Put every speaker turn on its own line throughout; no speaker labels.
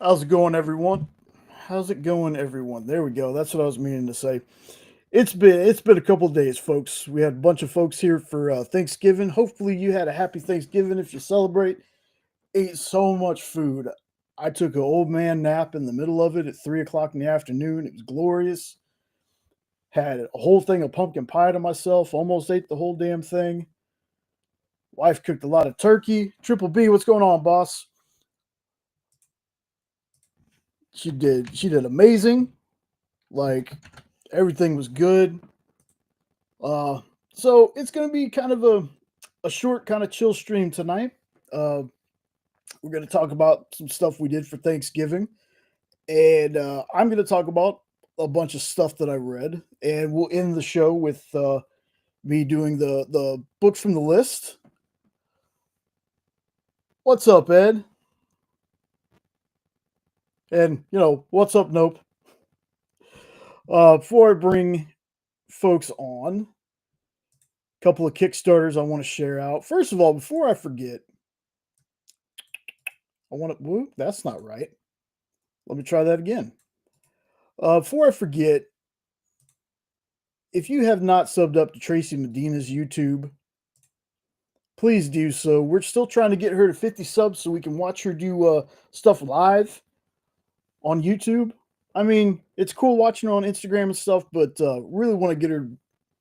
How's it going, everyone? How's it going, everyone? There we go. That's what I was meaning to say. It's been a couple of days, folks. We had a bunch of folks here for Thanksgiving. Hopefully, you had a happy Thanksgiving if you celebrate. Ate so much food. I took an old man nap in the middle of it at 3 o'clock in the afternoon. It was glorious. Had a whole thing of pumpkin pie to myself. Almost ate the whole damn thing. Wife cooked a lot of turkey. Triple B, what's going on, boss? She did amazing. Like everything was good. Uh, so it's gonna be kind of a short, kind of chill stream tonight. Uh, we're gonna talk about some stuff we did for Thanksgiving, and I'm gonna talk about a bunch of stuff that I read, and we'll end the show with me doing the book from the list. What's up, Ed? And what's up, Nope? Before I bring folks on, a couple of Kickstarters I want to share out. First of all, before I forget, I want to. Whoop, that's not right. Let me try that again. Before I forget, if you have not subbed up to Tracy Medina's YouTube, please do so. We're still trying to get her to 50 subs so we can watch her do stuff live on YouTube. I mean, it's cool watching her on Instagram and stuff, but really want to get her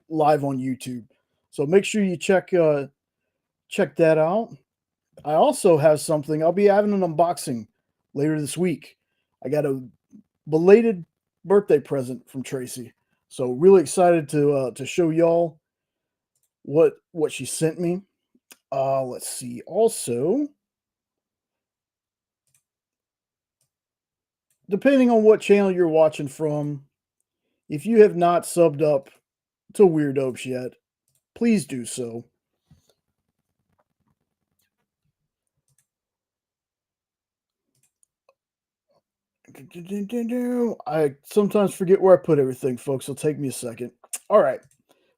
live on YouTube. So make sure you check that out. I also have something. I'll be having an unboxing later this week. I got a belated birthday present from Tracy, so really excited to show y'all what she sent me. Let's see. Also, depending on what channel you're watching from, if you have not subbed up to Weird Opes yet, please do so. I sometimes forget where I put everything, folks. It'll take me a second. All right.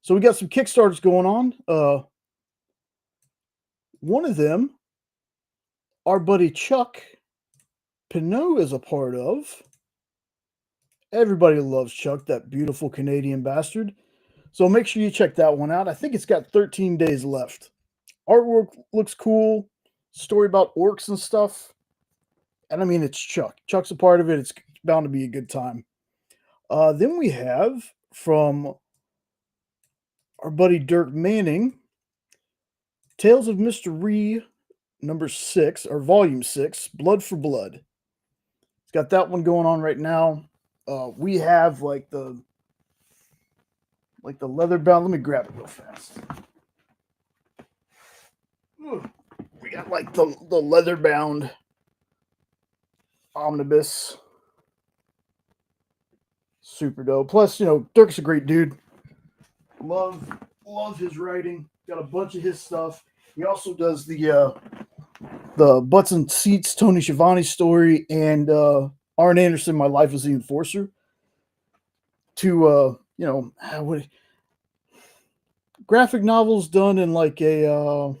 So we got some Kickstarters going on. One of them, our buddy Chuck Pinot is a part of. Everybody loves Chuck, that beautiful Canadian bastard. So make sure you check that one out. I think it's got 13 days left. Artwork looks cool. Story about orcs and stuff. And I mean, it's Chuck. Chuck's a part of it. It's bound to be a good time. Then we have from our buddy Dirk Manning, Tales of Mr. Ree, number 6, or volume 6, Blood for Blood. It's got that one going on right now. We have like the leather bound. Let me grab it real fast. We got like the leather bound omnibus. Super dope. Plus, Dirk's a great dude. Love his writing. Got a bunch of his stuff. He also does the Butts and Seats Tony Schiavone story and Arn Anderson, My Life as the Enforcer. To what graphic novels done in like a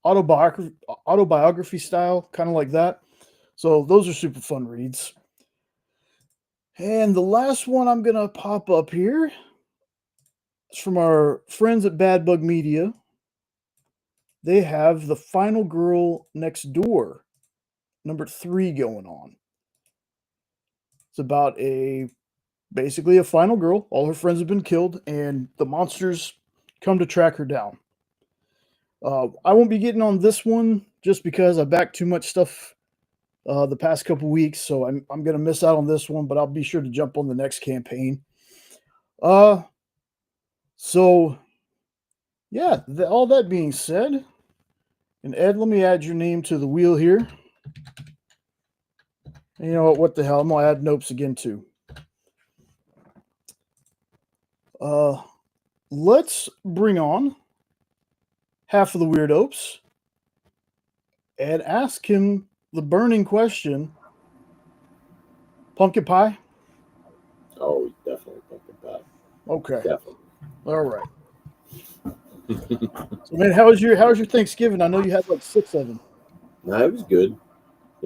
autobiography style, kind of like that. So those are super fun reads. And the last one I'm gonna pop up here is from our friends at Bad Bug Media. They have The Final Girl Next Door, number 3 going on. It's about basically a final girl. All her friends have been killed, and the monsters come to track her down. I won't be getting on this one just because I backed too much stuff the past couple weeks, so I'm going to miss out on this one, but I'll be sure to jump on the next campaign. So yeah, all that being said, and Ed, let me add your name to the wheel here. And you know what the hell? I'm going to add Nopes again too. Let's bring on half of the Weird Opes and ask him the burning question. Pumpkin pie?
Oh, definitely pumpkin pie.
Okay.
Definitely.
All right. So, man, how was your Thanksgiving? I know you had like 6 of them.
No, it was good.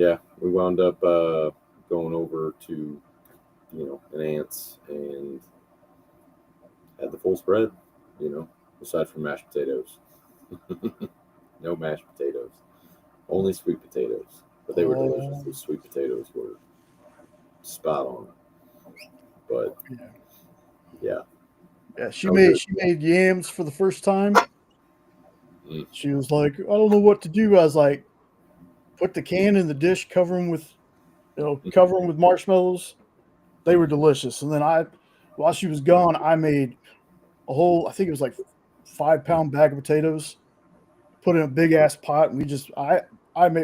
yeah, we wound up going over to an aunt's and had the full spread. Aside from mashed potatoes, no mashed potatoes, only sweet potatoes. But they were delicious.
Oh,
Those sweet potatoes were spot on. But
yeah.
yeah,
Yeah, she
how was
made
yours?
she made yams for the first time.
Mm.
She was like, I don't know what to do. I was like, put the can in the dish, cover them with marshmallows. They were delicious. And then while she was gone, I made a whole, I think it was like 5 pound bag of potatoes, put in a big ass pot, and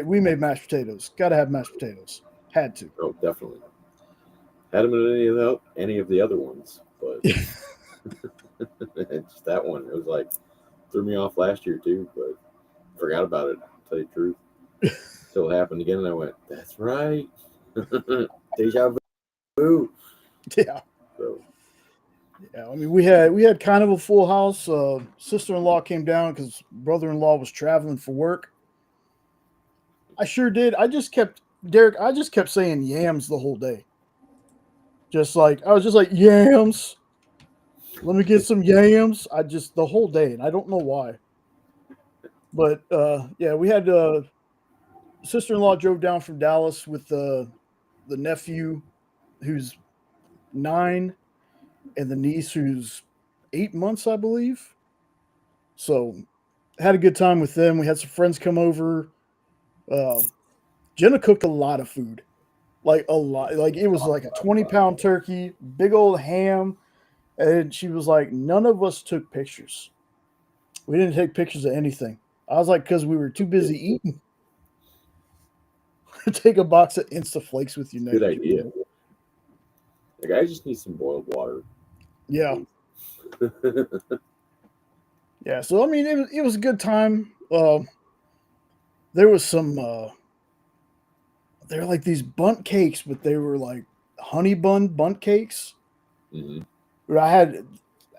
we made mashed potatoes. Got to have mashed potatoes. Had to.
Oh, definitely. Hadn't been any of the other ones, but just that one. It was like threw me off last year too, but forgot about it. To tell you the truth, till it happened again, and I went, "That's right, deja vu."
Yeah.
So
Yeah, I mean, we had kind of a full house. Sister-in-law came down because brother-in-law was traveling for work. I sure did. I just kept Derek. I just kept saying yams the whole day. Just like I was just like yams. Let me get some yams. I just the whole day, and I don't know why. But yeah, we had sister-in-law drove down from Dallas with the nephew who's 9 and the niece who's 8 months, I believe. So had a good time with them. We had some friends come over. Uh, Jenna cooked a lot of food, like a lot. Like it was like a 20-pound turkey, big old ham, and she was like, none of us took pictures. We didn't take pictures of anything. I was like, because we were too busy eating. Take a box of Insta Flakes with you
good
next
idea.
time.
Like I just need some boiled water,
Yeah,
please.
yeah. So I mean, it was a good time. There was some. They were like these bunt cakes, but they were like honey bun bunt cakes.
Hmm.
Where I had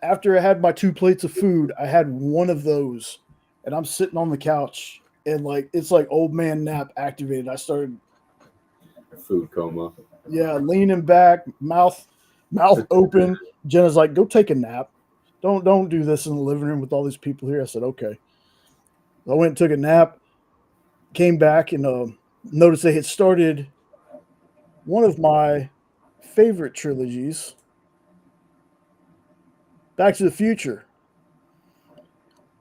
after I had my 2 plates of food, I had one of those, and I'm sitting on the couch, and like it's like old man nap activated. I started,
Food coma.
yeah, leaning back, mouth open. Jenna's like, "Go take a nap. Don't do this in the living room with all these people here." I said, "Okay." I went and took a nap, came back, and noticed they had started one of my favorite trilogies, Back to the Future.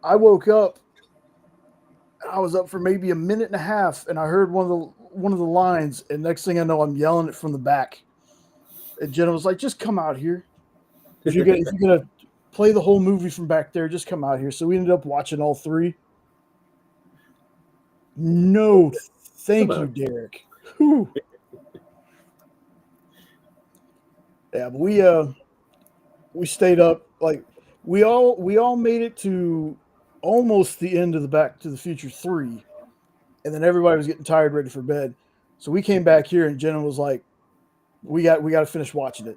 I woke up. I was up for maybe a minute and a half, and I heard one of the lines, and next thing I know, I'm yelling it from the back. And Jenna was like, "Just come out here. If you're gonna play the whole movie from back there, just come out here." So we ended up watching all three. No,
Come
thank you,
on.
Derek. Whew. Yeah, but we stayed up like we all made it to almost the end of the Back to the Future 3, and then everybody was getting tired, ready for bed. So we came back here, and Jenna was like, "We got to finish watching it.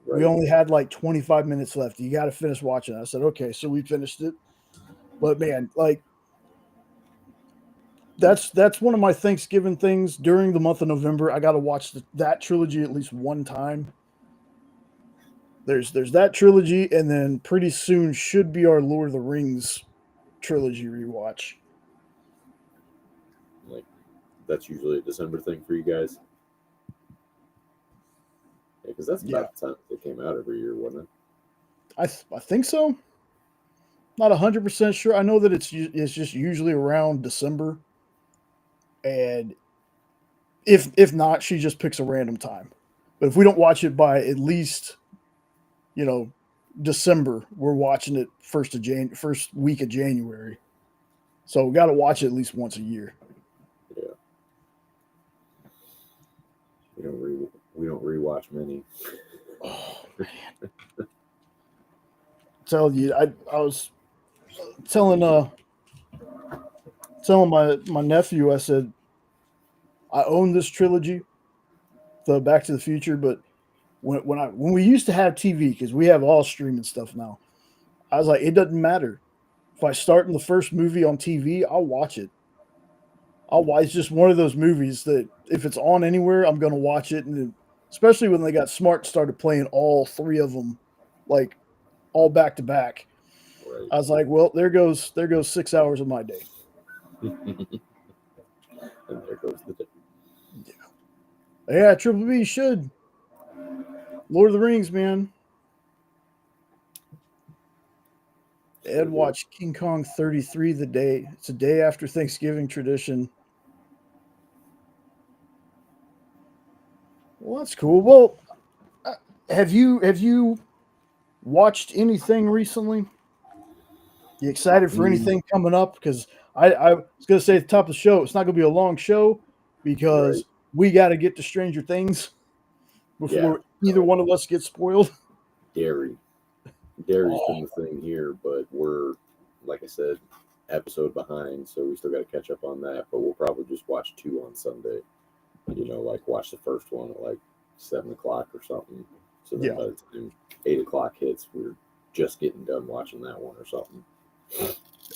We
Right.
only had like 25 minutes left. You got to finish watching it." I said, "Okay." So we finished it. But man, like that's one of my Thanksgiving things during the month of November. I got to watch that trilogy at least one time. There's that trilogy, and then pretty soon should be our Lord of the Rings trilogy rewatch.
Like that's usually a December thing for you guys. Yeah, because that's
Yeah,
about the time they came out every year, wasn't it?
I think so. Not 100% sure. I know that it's just usually around December, and if not, she just picks a random time. But if we don't watch it by at least you know December, we're watching it first week of January. So we got to watch it at least once a year.
Yeah. We don't rewatch many.
Oh man, tell you, I was telling my nephew. I said I own this trilogy, the Back to the Future, but when we used to have TV because we have all streaming stuff now, I was like, it doesn't matter if I start in the first movie on TV, I'll watch it. It's just one of those movies that if it's on anywhere, I'm gonna watch it, and especially when they got smart, started playing all three of them, like all back to back.
Right.
I was like, well, there goes 6 hours of my day.
And there goes the day.
Yeah, Triple B should. Lord of the Rings, man.
So
Ed watched King Kong 33 the day. It's a day after Thanksgiving tradition. Well, that's cool. Well, uh, have you watched anything recently? You excited for
mm,
anything coming up? Because I was gonna say at the top of the show, it's not gonna be a long show
right.
because we got to get to Stranger Things
Yeah.
before either one of us gets spoiled.
Dairy. Dairy's
Oh,
been the thing here, but we're, like I said, episode behind, so we still got to catch up on that. But we'll probably just watch two on Sunday. Like watch the first one at like 7 o'clock or something. So then
yeah.
by the time 8 o'clock hits, we're just getting done watching that one or something.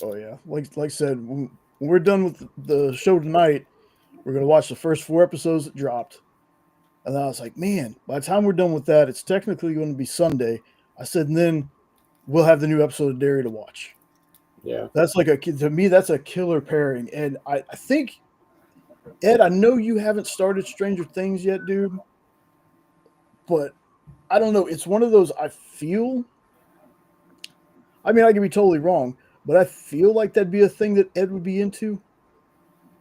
Oh yeah. Like I said, when we're done with the show tonight, we're gonna watch the first 4 episodes that dropped. And then I was like, man, by the time we're done with that, it's technically going to be Sunday. I said, and then we'll have the new episode of Dairy to watch.
Yeah.
That's like to me, that's a killer pairing. And I think, Ed, I know you haven't started Stranger Things yet, dude, but I don't know. It's one of those I feel, I mean, I could be totally wrong, but I feel like that'd be a thing that Ed would be into.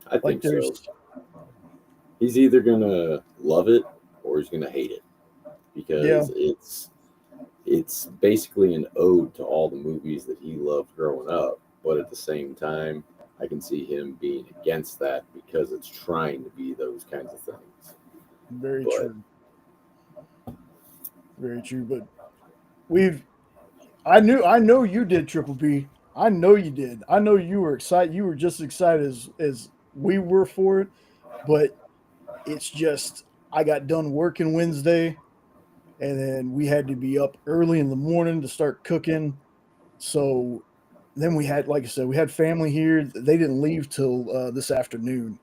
I
Like
think
there's,
so. He's either gonna love it or he's gonna hate it
yeah,
because it's basically an ode to all the movies that he loved growing up, but at the same time, I can see him being against that because it's trying to be those kinds of things.
very
But
true. Very true. But we've I know you did Triple B. I know you did. I know you were excited. You were just as excited as we were for it. But it's just I got done working Wednesday, and then we had to be up early in the morning to start cooking. So then we had, like I said, we had family here. They didn't leave till this afternoon.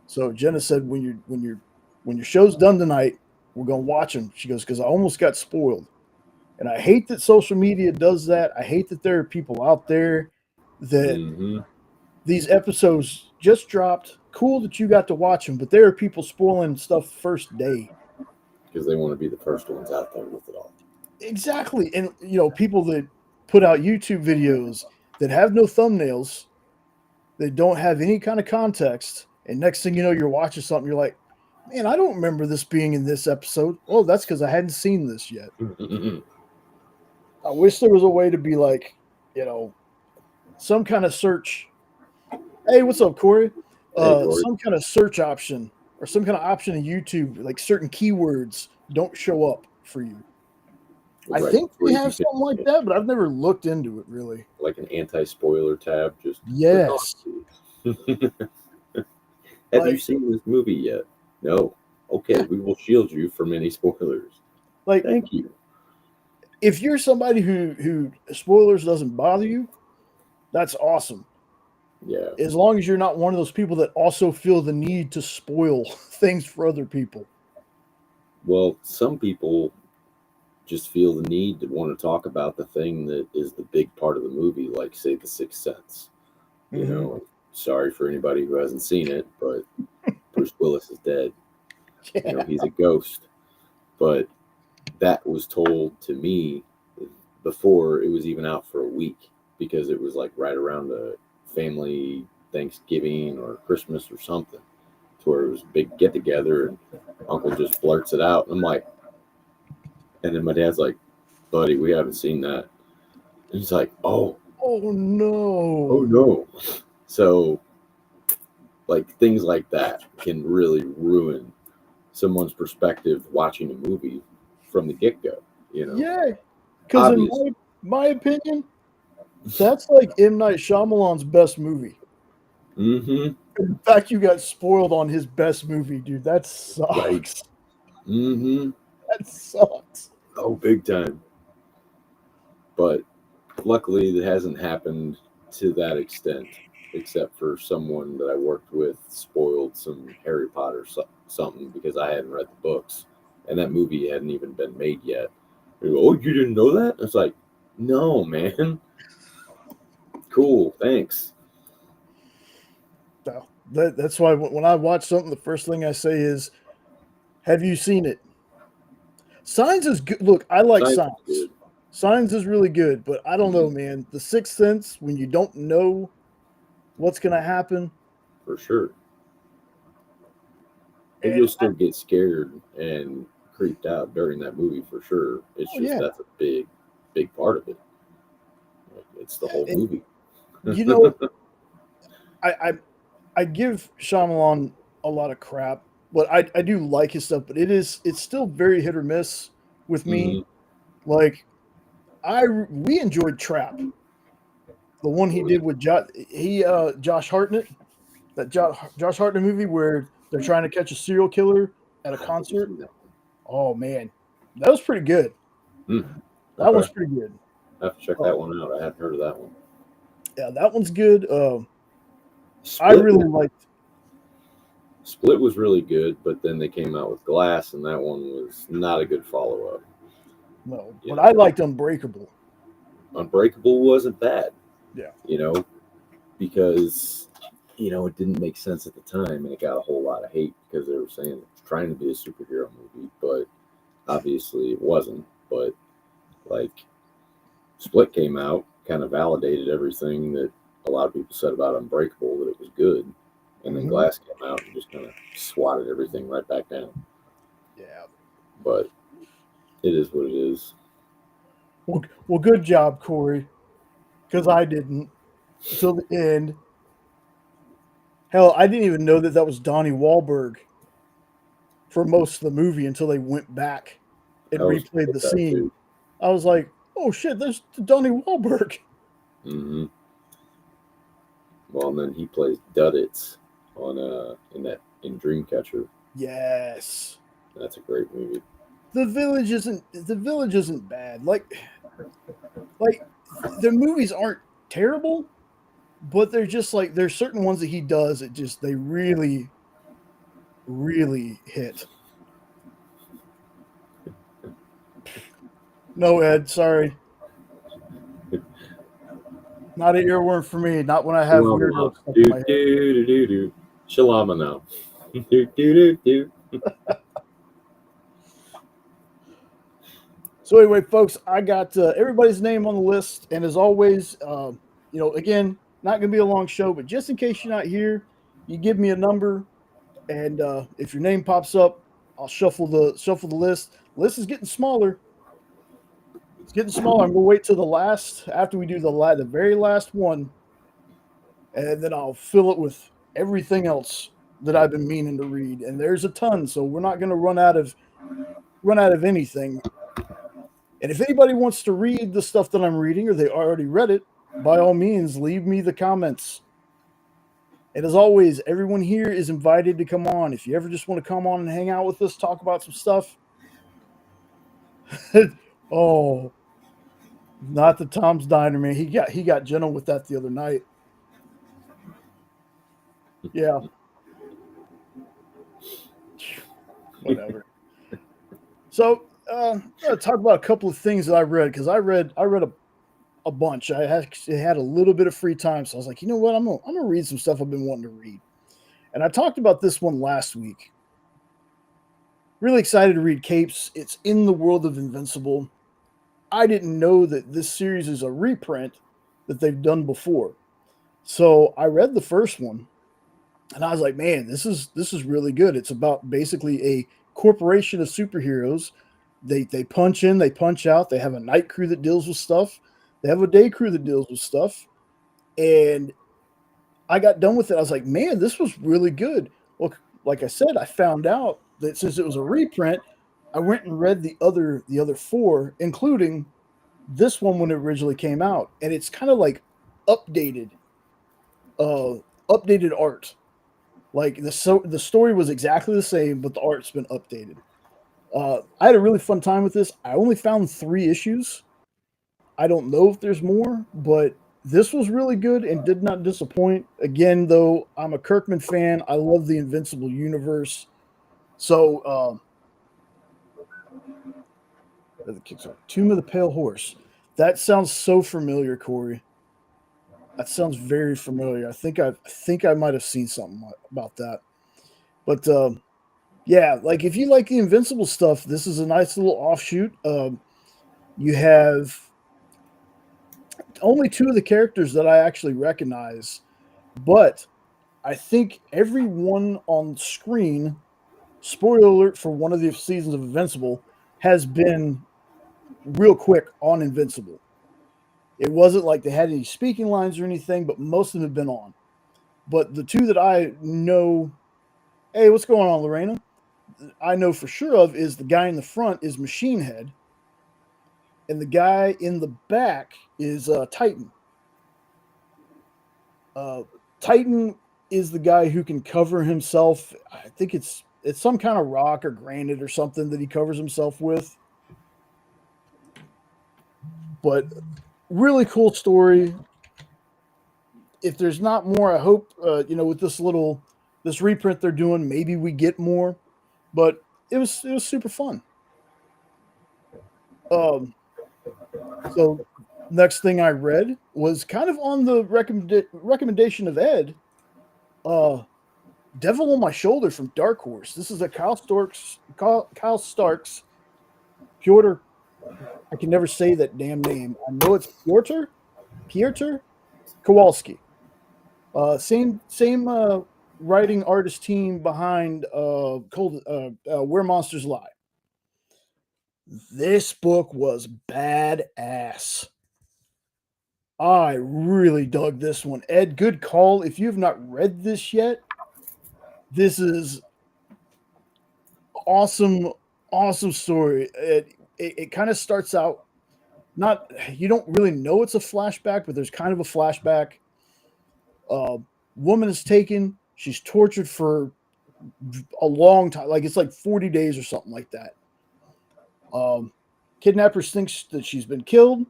So Jenna said, when your show's done tonight, we're gonna watch them. She goes, because I almost got spoiled. And I hate that social media does that. I hate that there are people out there that
mm-hmm,
these episodes just dropped. Cool that you got to watch them, but there are people spoiling stuff first day.
because they want to be the first ones out there with it all.
Exactly. And, people that put out YouTube videos that have no thumbnails, that don't have any kind of context. And next thing you know, you're watching something, you're like, man, I don't remember this being in this episode. Oh, that's because I hadn't seen this yet. I wish there was a way to be like, you know, some kind of search. Hey, what's up, Corey?
Hey, Corey.
Some kind of search option or some kind of option in YouTube, like certain keywords don't show up for you. I
Right.
think they
Where
have
you
something like
can,
that, but I've never looked into it really.
like an anti-spoiler tab, just click on
Yes,
it. Have you
like
seen this movie yet? No. Okay,
yeah,
we will shield you from any spoilers.
like
Thank you.
if you're somebody who spoilers doesn't bother you, that's awesome.
Yeah.
As long as you're not one of those people that also feel the need to spoil things for other people.
Well, some people just feel the need to want to talk about the thing that is the big part of the movie, like say The Sixth Sense.
Hmm.
Sorry for anybody who hasn't seen it, but Bruce Willis is dead.
Yeah,
He's a ghost. But that was told to me before it was even out for a week because it was like right around the family Thanksgiving or Christmas or something, to where it was a big get together and Uncle just blurts it out. And I'm like, and then my dad's like, buddy, we haven't seen that. And he's like,
oh
oh
no.
no. So, like, things like that can really ruin someone's perspective watching a movie from the get go,
Yeah, because in
Obviously.
my opinion, that's like M. Night Shyamalan's best movie.
Mm-hmm.
In fact, you got spoiled on his best movie, dude. That
Right.
sucks.
Mm-hmm.
That sucks.
Oh, big time. But luckily, it hasn't happened to that extent. except for someone that I worked with spoiled some Harry Potter something because I hadn't read the books, and that movie hadn't even been made yet. They go, oh, you didn't know that? It's like, no, man. Cool, thanks.
So that's why when I watch something, the first thing I say is, "Have you seen it?" Signs is good. Look, I like
Science is
Signs.
good
Signs is really good, but I don't know,
hmm
man. The Sixth Sense, when you don't know what's gonna happen,
for sure, but
and
you'll still get scared and creeped out during that movie for sure. It's
oh
just
yeah,
that's a big part of it. Like, it's the whole
and
movie.
you know, I I, I give Shyamalan a lot of crap, but I do like his stuff. But it's still very hit or miss with me.
hmm
Like we enjoyed Trap, the one he
Oh yeah,
did with Josh Hartnett, that Josh Hartnett movie where they're trying to catch a serial killer at a
I haven't
concert.
seen that
Oh man, that was pretty good.
one.
That
Okay,
one's pretty good.
I have to check
Uh,
that one out. I hadn't heard of that one.
yeah, that one's good. I
Split
really
was
liked.
Split was really good, but then they came out with Glass, and that one was not a good follow up.
No,
You
but I
know,
liked Unbreakable.
Unbreakable wasn't bad.
Yeah.
You know, because it didn't make sense at the time, and it got a whole lot of hate because they were saying it's trying to be a superhero movie, but obviously it wasn't. But like Split came out, kind of validated everything that a lot of people said about Unbreakable, that it was good, and then
Hmm.
Glass came out and just kind of swatted everything right back down.
Yeah.
But it is what it is.
Well, good job, Corey, because I didn't until the end. Hell, I didn't even know that that was Donnie Wahlberg for most of the movie until they went back and
I was
replayed
with
the
that
scene.
too.
I was like, "Oh shit, there's Donnie Wahlberg."
hmm Well, and then he plays Duddits in Dreamcatcher.
Yes,
That's a great movie.
the village isn't bad. Like the movies aren't terrible, but they're just like there's certain ones that he does that just they really hit. No, Ed, sorry, not an earworm for me. Not when I have
Shalama.
weirdo stuff
Do
in my head.
do do do do. Shalama now. Do do do do.
So anyway, folks, I got everybody's name on the list, and as always, again, not going to be a long show, but just in case you're not here, you give me a number, and if your name pops up, I'll shuffle the list. The list is getting smaller. It's getting smaller. I'm going to wait till the last after we do the very last one, and then I'll fill it with everything else that I've been meaning to read. And there's a ton, so we're not going to run out of anything. And if anybody wants to read the stuff that I'm reading or they already read it, by all means, leave me the comments. And as always, everyone here is invited to come on. If you ever just want to come on and hang out with us, talk about some stuff. Oh, not the Tom's Diner, man. He got gentle with that the other night. Yeah, whatever. So I'm gonna talk about a couple of things that I read because I read a bunch. I had a little bit of free time, so I was like, you know what, I'm gonna read some stuff I've been wanting to read. And I talked about this one last week. Really excited to read Capes. It's in the world of Invincible. I didn't know that this series is a reprint that they've done before. So I read the first one and I was like, man, this is really good. It's about basically a corporation of superheroes. They punch in, they punch out. They have a night crew that deals with stuff. They have a day crew that deals with stuff. And I got done with it. I was like, man, this was really good. Well, like I said, I found out that since it was a reprint, I went and read the other four, including this one when it originally came out, and it's kind of like updated, uh, updated art. Like the story was exactly the same, but the art's been updated. I had a really fun time with this. I only found 3 issues. I don't know if there's more, but This was really good and did not disappoint. Again, though, I'm a Kirkman fan. I love the Invincible universe. So, the kicks off. Tomb of the Pale Horse. That sounds so familiar, Corey. That sounds very familiar. I think I might have seen something about that. But yeah, like if you like the Invincible stuff, this is a nice little offshoot. You have only two of the characters that I actually recognize, but I think everyone on screen, spoiler alert for one of the seasons of Invincible, has been real quick on Invincible. It wasn't like they had any speaking lines or anything, but most of them have been on. But the two that I know, hey, what's going on, Lorena? I know for sure of is the guy in the front is Machine Head, and the guy in the back is Titan. Uh, Titan is the guy who can cover himself. I think it's some kind of rock or granite or something that he covers himself with. But really cool story. If there's not more, I hope with this reprint they're doing, maybe we get more. But it was super fun. Um, so next thing I read was kind of on the recommendation of Ed. Uh, Devil on My Shoulder from Dark Horse. This is a Kyle Starks Piotr. I can never say that damn name. I know it's Piotr Kowalski. Same writing artist team behind Where Monsters Lie. This book was badass. I really dug this one. Ed, good call. If you've not read this yet, this is awesome, awesome story. It kind of starts out not you don't really know it's a flashback, but there's kind of a flashback. Uh, Woman is taken. She's tortured for a long time, like it's like 40 days or something like that. Um, Kidnappers thinks that she's been killed.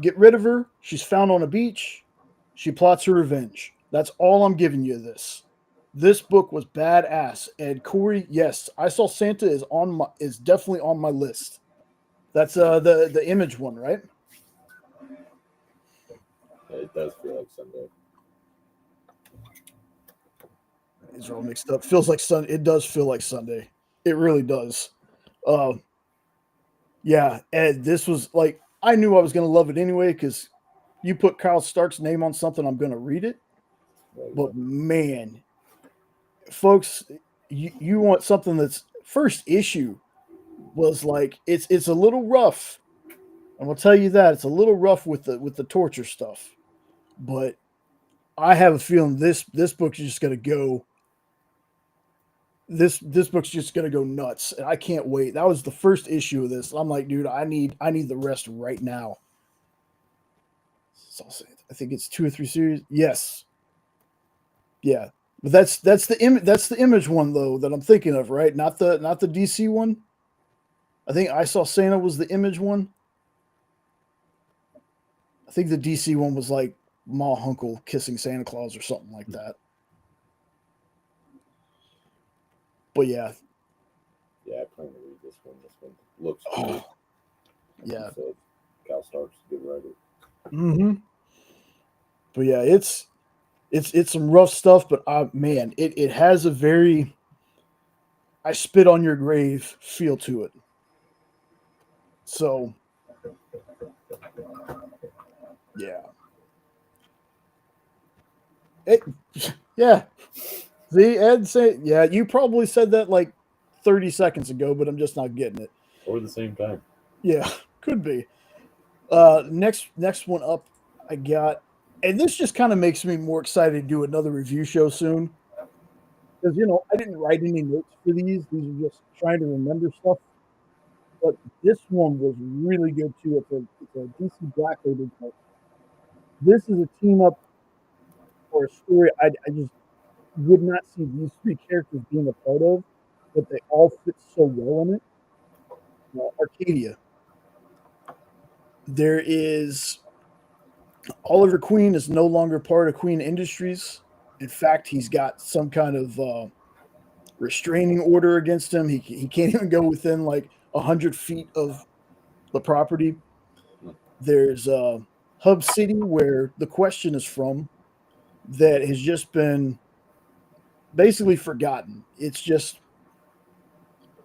Get rid of her. She's found on a beach. She plots her revenge. That's all I'm giving you. This book was badass. And Corey, yes, I Saw Santa is definitely on my list. That's the Image one, right?
It does feel like Sunday.
These are all mixed up. Feels like Sun. It does feel like Sunday. It really does. Uh, yeah, and this was like I knew I was gonna love it anyway because you put Kyle Stark's name on something, I'm gonna read it. But man, folks, you want something that's first issue was like it's a little rough. I'm gonna tell you that it's a little rough with the torture stuff. But I have a feeling this book's just gonna go this book's just gonna go nuts, and I can't wait. That was the first issue of this. I'm like, dude, I need the rest right now. So I think it's 2 or 3 series. Yes, yeah, but that's the Image one though that I'm thinking of, right? Not the DC one. I think I Saw Santa was the Image one. I think the DC one was like Ma Hunkel kissing Santa Claus or something like that. But yeah,
Yeah, I plan to read this one. This one looks good.
oh,
Like
yeah.
you said, Cal Stark's a good writer.
Hmm. But yeah, it's some rough stuff, but man, it has a very I spit on your grave feel to it. So yeah, it, yeah. See, Ed say yeah. You probably said that like 30 seconds ago, but I'm just not getting it.
Or the same time.
Yeah, could be. Next one up, I got, and this just kind of makes me more excited to do another review show soon because I didn't write any notes for these. These are just trying to remember stuff. But this one was really good too. It's a DC Black Label book. This is a team up for a story I just would not see these three characters being a part of, but they all fit so well in it. Arcadia. There is. Oliver Queen is no longer part of Queen Industries. In fact, he's got some kind of restraining order against him. He can't even go within like 100 feet of the property. There's Hub City, where the question is from, that has just been basically forgotten. It's just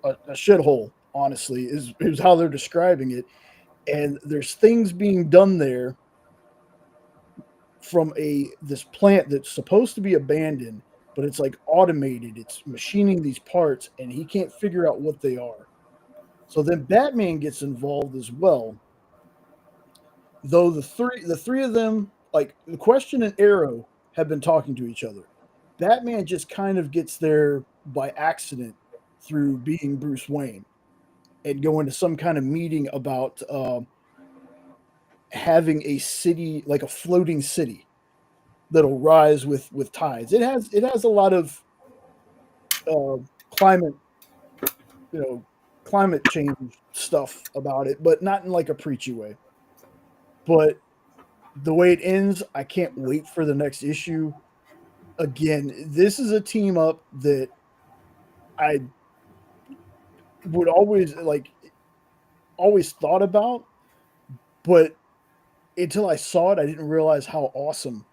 a shithole, honestly, is how they're describing it. And there's things being done there from this plant that's supposed to be abandoned, but it's like automated. It's machining these parts, and he can't figure out what they are. So then Batman gets involved as well. Though the three of them, like the Question and Arrow, have been talking to each other. Batman just kind of gets there by accident through being Bruce Wayne and going to some kind of meeting about having a city, like a floating city that'll rise with tides. It has a lot of uh, climate, you know, climate change stuff about it, but not in like a preachy way. But the way it ends, I can't wait for the next issue. Again, this is a team up that I would always thought about, but until I saw it, I didn't realize how awesome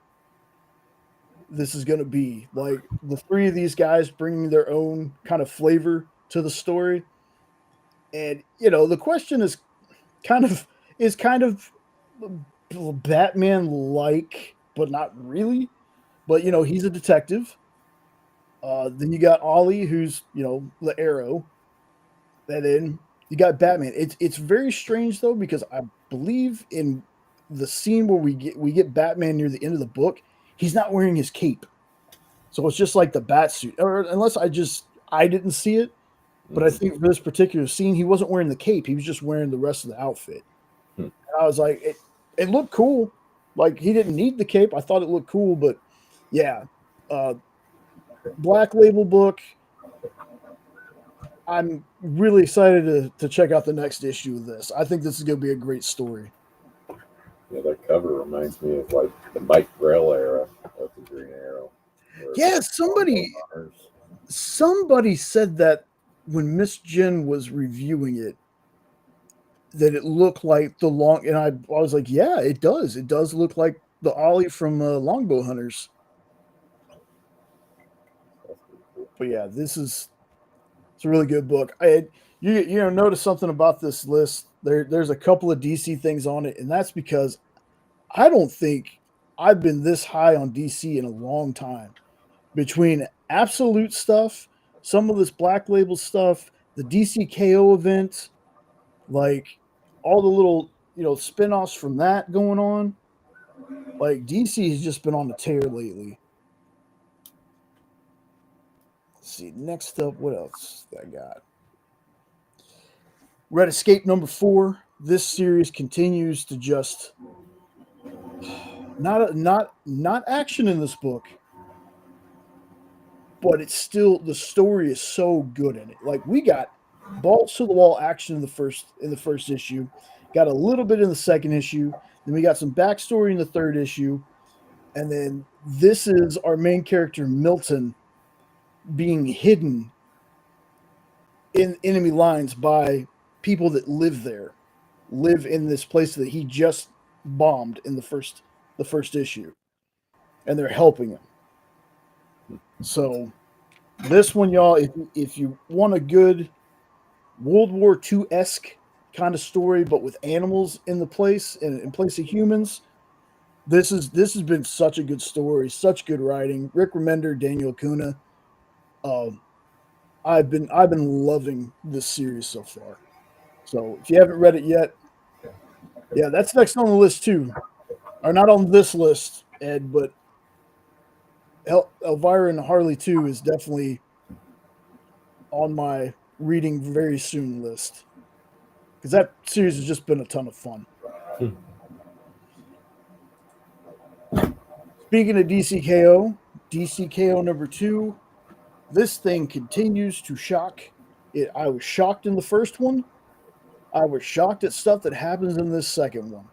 this is going to be. Like the three of these guys bringing their own kind of flavor to the story, and the question kind of is kind of Batman like, but not really. But he's a detective. Then you got Ollie, who's the Arrow, and then you got Batman. It's very strange though, because I believe in the scene where we get Batman near the end of the book, he's not wearing his cape, so it's just like the bat suit. Or unless I didn't see it, but I
Mm-hmm.
think for this particular scene, he wasn't wearing the cape. He was just wearing the rest of the outfit.
Hmm.
And I was like, it looked cool. Like he didn't need the cape. I thought it looked cool, but yeah, uh, Black Label book. I'm really excited to check out the next issue of this. I think this is going to be a great story.
Yeah, that cover reminds me of like the Mike Grell era of the Green Arrow, where it's
Yeah,
like longbow
somebody
hunters.
somebody said that when Miss Jen was reviewing it, that it looked like the long, and I was like, yeah, it does. It does look like the Ollie from Longbow Hunters.
That's pretty cool.
But yeah, it's a really good book. Notice something about this list. There's a couple of DC things on it, and that's because I don't think I've been this high on DC in a long time. Between absolute stuff, some of this Black Label stuff, the DCKO event, like all the little spin-offs from that going on. Like DC has just been on the tear lately. Let's see. Next up, what else I got? Red Escape number 4. This series continues to just not action in this book, but it's still, the story is so good in it. Like we got balls to the wall action in the first issue, got a little bit in the second issue, then we got some backstory in the third issue, and then this is our main character Milton being hidden in enemy lines by people that live in this place that he just bombed in the first issue, and they're helping him. So this one, y'all, if you want a good World War II esque kind of story, but with animals in the place, in place of humans, this has been such a good story, such good writing. Rick Remender, Daniel Kuna. Um, I've been loving this series so far. So if you haven't read it yet, yeah, that's next on the list too, or not on this list, Ed, but Elvira and Harley 2 is definitely on my reading very soon list, because that series has just been a ton of fun. Speaking of DCKO number 2, this thing continues to shock. I was shocked in the first one. I was shocked at stuff that happens in this second one.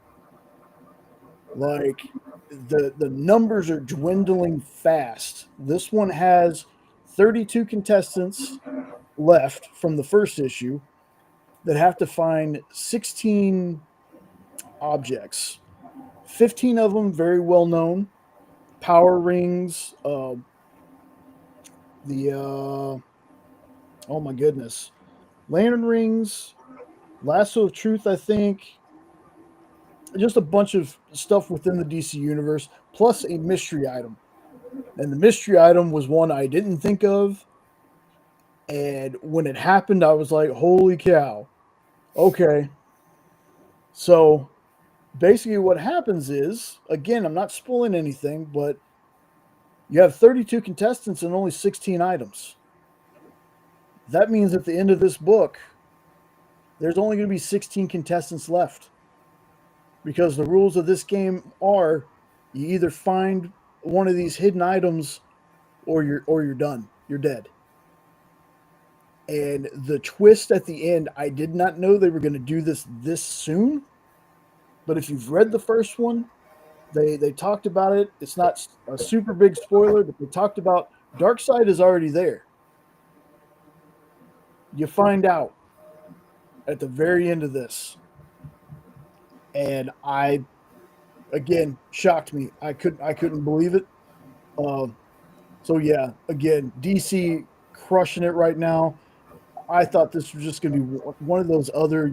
Like the numbers are dwindling fast. This one has 32 contestants left from the first issue that have to find 16 objects. 15 of them very well known. Power rings, the oh my goodness, lantern rings, lasso of truth, I think, just a bunch of stuff within the DC universe, plus a mystery item. And the mystery item was one I didn't think of. And when it happened, I was like, holy cow. Okay. So basically, what happens is, again, I'm not spoiling anything, but you have 32 contestants and only 16 items. That means at the end of this book, there's only going to be 16 contestants left. Because the rules of this game are you either find one of these hidden items or you're done. You're dead. And the twist at the end, I did not know they were going to do this soon. But if you've read the first one, they talked about it. It's not a super big spoiler, but they talked about Darkseid is already there. You find out at the very end of this, and I again shocked me. I couldn't believe it. So yeah, again, DC crushing it right now. I thought this was just going to be one of those other,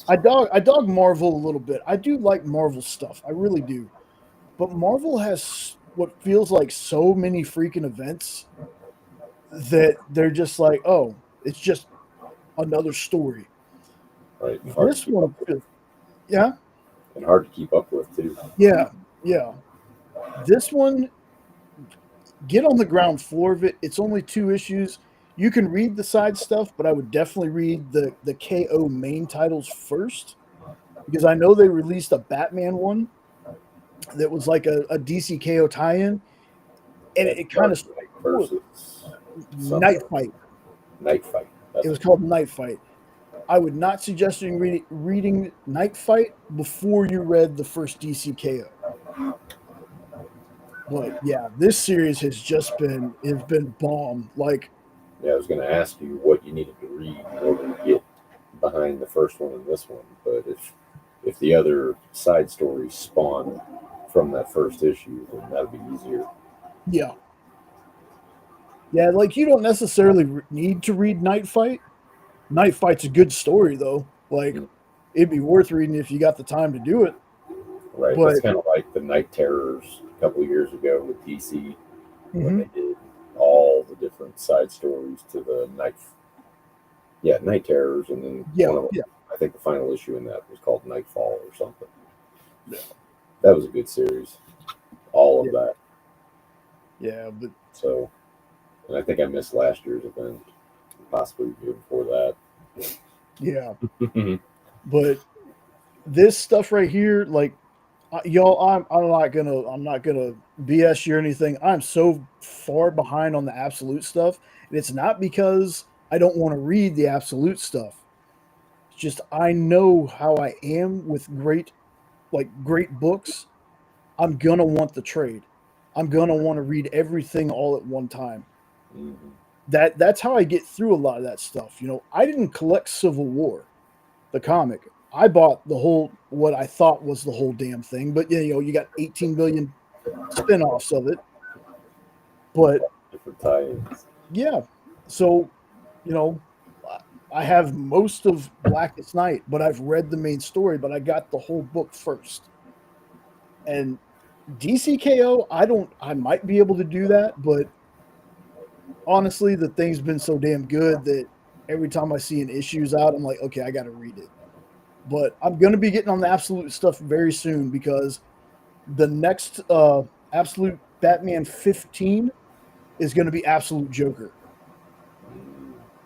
I dog Marvel a little bit. I do like Marvel stuff. I really do. But Marvel has what feels like so many freaking events that they're just like, oh, it's just another story.
Right.
This one, yeah,
And hard to keep up with too.
yeah, yeah. This one, get on the ground floor of it. It's only 2 issues. You can read the side stuff, but I would definitely read the KO main titles first because I know they released a Batman one that was like a DC KO tie-in, and it kind of
versus
Night Fight.
Night Fight.
It was called Night Fight. I would not suggest you reading Night Fight before you read the first DC KO. But yeah, this series has been bomb. Like,
yeah, I was going to ask you what you needed to read in order to get behind the first one and this one, but if the other side stories spawn from that first issue, then that'd be easier.
yeah, yeah. Like you don't necessarily need to read Night Fight. Night Fight's a good story though. Like it'd be worth reading if you got the time to do it.
Right,
but,
it's kind of like the Night Terrors a couple of years ago with DC when they did all the different side stories to the Night Terrors, and then I think the final issue in that was called Nightfall or something.
Yeah.
That was a good series. All of that.
Yeah, but
so, and I think I missed last year's event, possibly the year before that.
Yeah, but this stuff right here, like y'all, I'm not gonna BS you or anything. I'm so far behind on the absolute stuff, and it's not because I don't want to read the absolute stuff. It's just I know how I am with great books. I'm gonna want the trade. I'm gonna want to read everything all at one time.
Mm-hmm.
That's how I get through a lot of that stuff. I didn't collect Civil War, the comic. I bought the whole what I thought was the whole damn thing, but you got 18 billion spin-offs of it. But
different tie-ins.
Yeah. So, I have most of Blackest Night, but I've read the main story, but I got the whole book first. And DCKO, I might be able to do that, but honestly, the thing's been so damn good that every time I see an issue's out, I'm like, okay, I got to read it. But I'm going to be getting on the absolute stuff very soon because the next absolute Batman 15 is going to be Absolute Joker.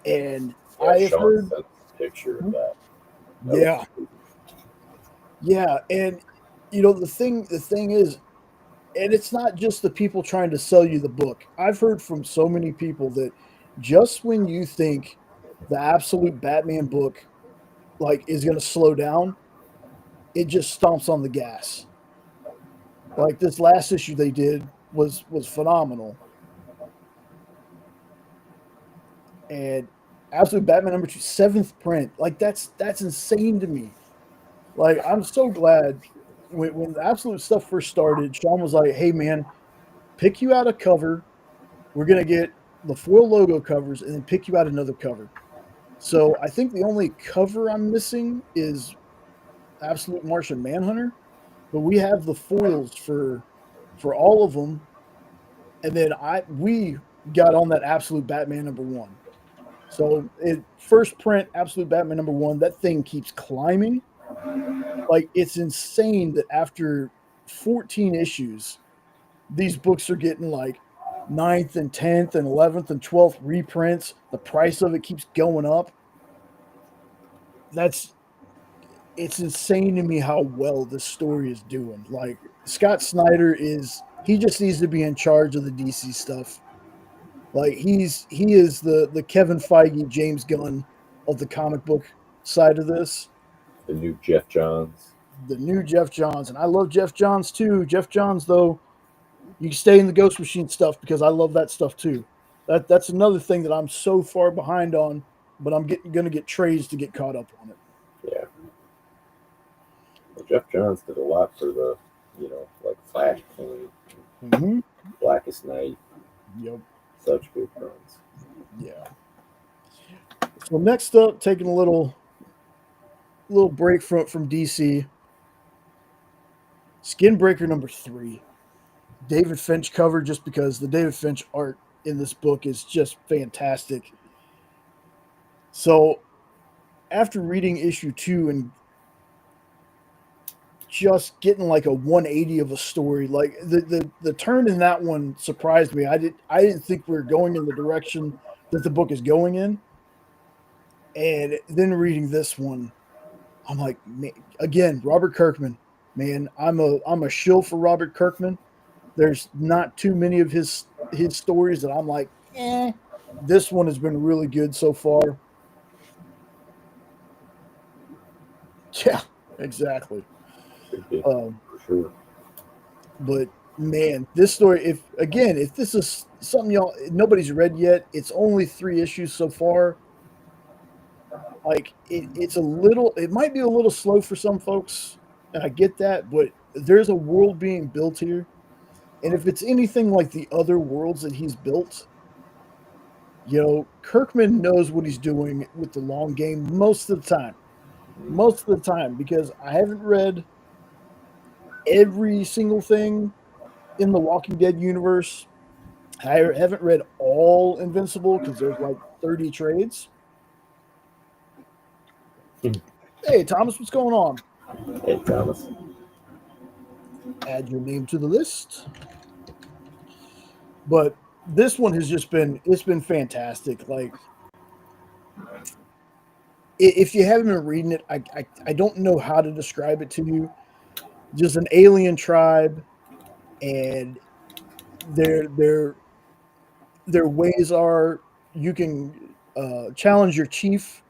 And I have heard
a picture of that.
Yeah. Yeah, and the thing is, and it's not just the people trying to sell you the book. I've heard from so many people that just when you think the absolute Batman book is going to slow down, it just stomps on the gas. Like this last issue they did was phenomenal. And Absolute Batman number 2, seventh print. Like that's insane to me. Like I'm so glad when the Absolute stuff first started, Sean was like, "Hey man, pick you out a cover. We're gonna get the foil logo covers and then pick you out another cover." So I think the only cover I'm missing is Absolute Martian Manhunter, but we have the foils for all of them. And then we got on that Absolute Batman number 1. So it first print Absolute Batman number 1, that thing keeps climbing. Like it's insane that after 14 issues, these books are getting like ninth and 10th and 11th and 12th reprints. The price of it keeps going up. That's it's insane to me how well this story is doing. Like Scott Snyder he just needs to be in charge of the DC stuff. Like he is the Kevin Feige, James Gunn of the comic book side of this.
The new Jeff Johns.
The new Jeff Johns, and I love Jeff Johns too. Jeff Johns, though, you can stay in the Ghost Machine stuff because I love that stuff too. That's another thing that I'm so far behind on, but I'm going to get trays to get caught up on it.
Yeah. Well, Jeff Johns did a lot for the, like Flashpoint,
Mm-hmm.
Blackest Night.
Yep.
Such good runs.
Yeah. So next up, taking a little break from DC. Skinbreaker number 3. David Finch cover, just because the David Finch art in this book is just fantastic. So after reading issue 2 and just getting like a 180 of a story, like the turn in that one surprised me. I didn't think we were going in the direction that the book is going in. And then reading this one, I'm like, man, again, Robert Kirkman, man, I'm a shill for Robert Kirkman. There's not too many of his stories that I'm like, eh. This one has been really good so far. Yeah, exactly. Um,
For sure.
but man, this story, if this is something y'all nobody's read yet, it's only 3 issues so far. Like it might be a little slow for some folks, and I get that, but there's a world being built here. And if it's anything like the other worlds that he's built, Kirkman knows what he's doing with the long game most of the time. Most of the time, because I haven't read every single thing in the Walking Dead universe. I haven't read all Invincible because there's like 30 trades. Hey, Thomas, what's going on?
Hey, Thomas.
Add your name to the list. But this one has it's been fantastic. Like, if you haven't been reading it, I don't know how to describe it to you. Just an alien tribe, and their ways are you can challenge your chief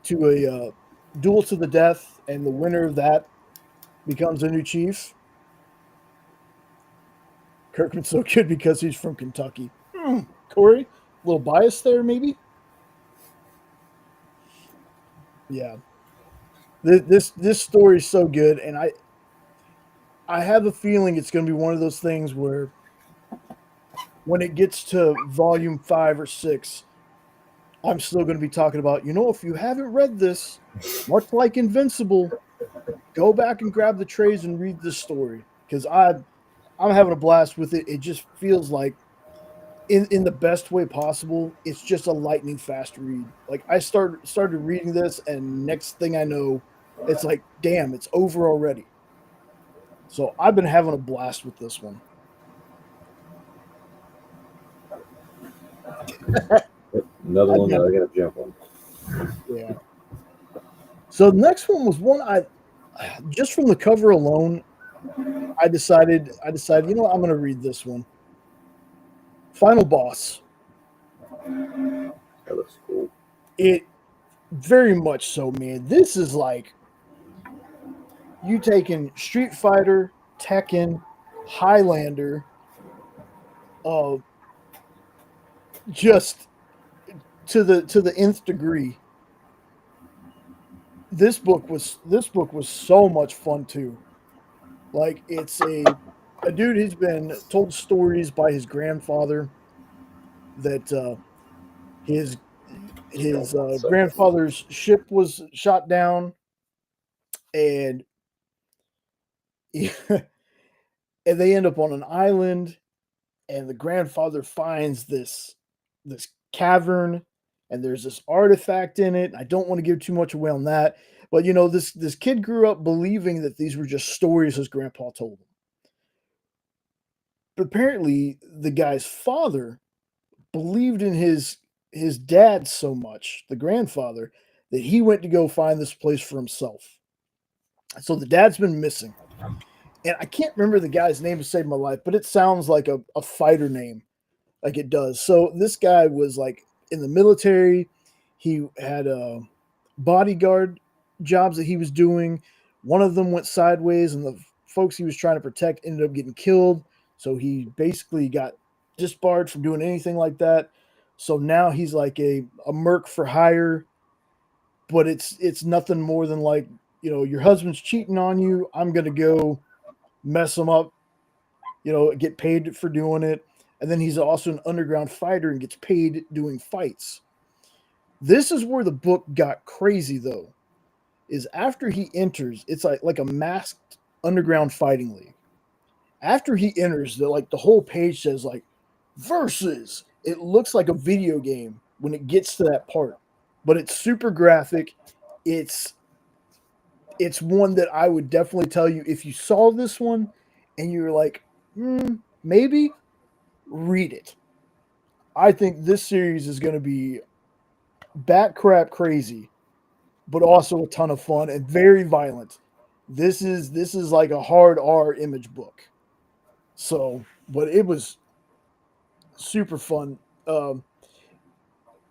to a duel to the death, and the winner of that becomes a new chief. Kirkman's so good because he's from Kentucky. Corey, a little bias there, maybe. Yeah, this story is so good, and I have a feeling it's going to be one of those things where when it gets to volume 5 or 6, I'm still going to be talking about, if you haven't read this, much like Invincible, go back and grab the trays and read this story, because I'm having a blast with it. It just feels like, in the best way possible, it's just a lightning fast read. Like I started reading this, and next thing I know, it's like, damn, it's over already. So I've been having a blast with this one.
Another one that I got to jump on.
Yeah. So the next one was one I just from the cover alone, I decided, I'm going to read this one. Final Boss.
That looks cool.
It very much so, man. This is like you taking Street Fighter Tekken, Highlander, uh, just to the nth degree. This book was so much fun too. Like it's a dude. He's been told stories by his grandfather that his
Oh,
his
so
grandfather's ship was shot down, and and they end up on an island, and the grandfather finds this cavern, and there's this artifact in it. I don't want to give too much away on that, but this kid grew up believing that these were just stories his grandpa told him. But apparently, the guy's father believed in his dad so much, the grandfather, that he went to go find this place for himself. So the dad's been missing. And I can't remember the guy's name to save my life, but it sounds like a fighter name, like it does. So this guy was like in the military. He had bodyguard jobs that he was doing. One of them went sideways, and the folks he was trying to protect ended up getting killed. So he basically got disbarred from doing anything like that. So now he's like a merc for hire, but it's nothing more than like, your husband's cheating on you. I'm gonna go mess him up, get paid for doing it. And then he's also an underground fighter and gets paid doing fights. This is where the book got crazy though. Is after he enters, it's like a masked underground fighting league. After he enters, the whole page says like versus. It looks like a video game when it gets to that part, but it's super graphic. It's it's one that I would definitely tell you if you saw this one and you're like, maybe read it. I think this series is going to be bat crap crazy, but also a ton of fun and very violent. This is like a hard R image book. So, but it was super fun. Not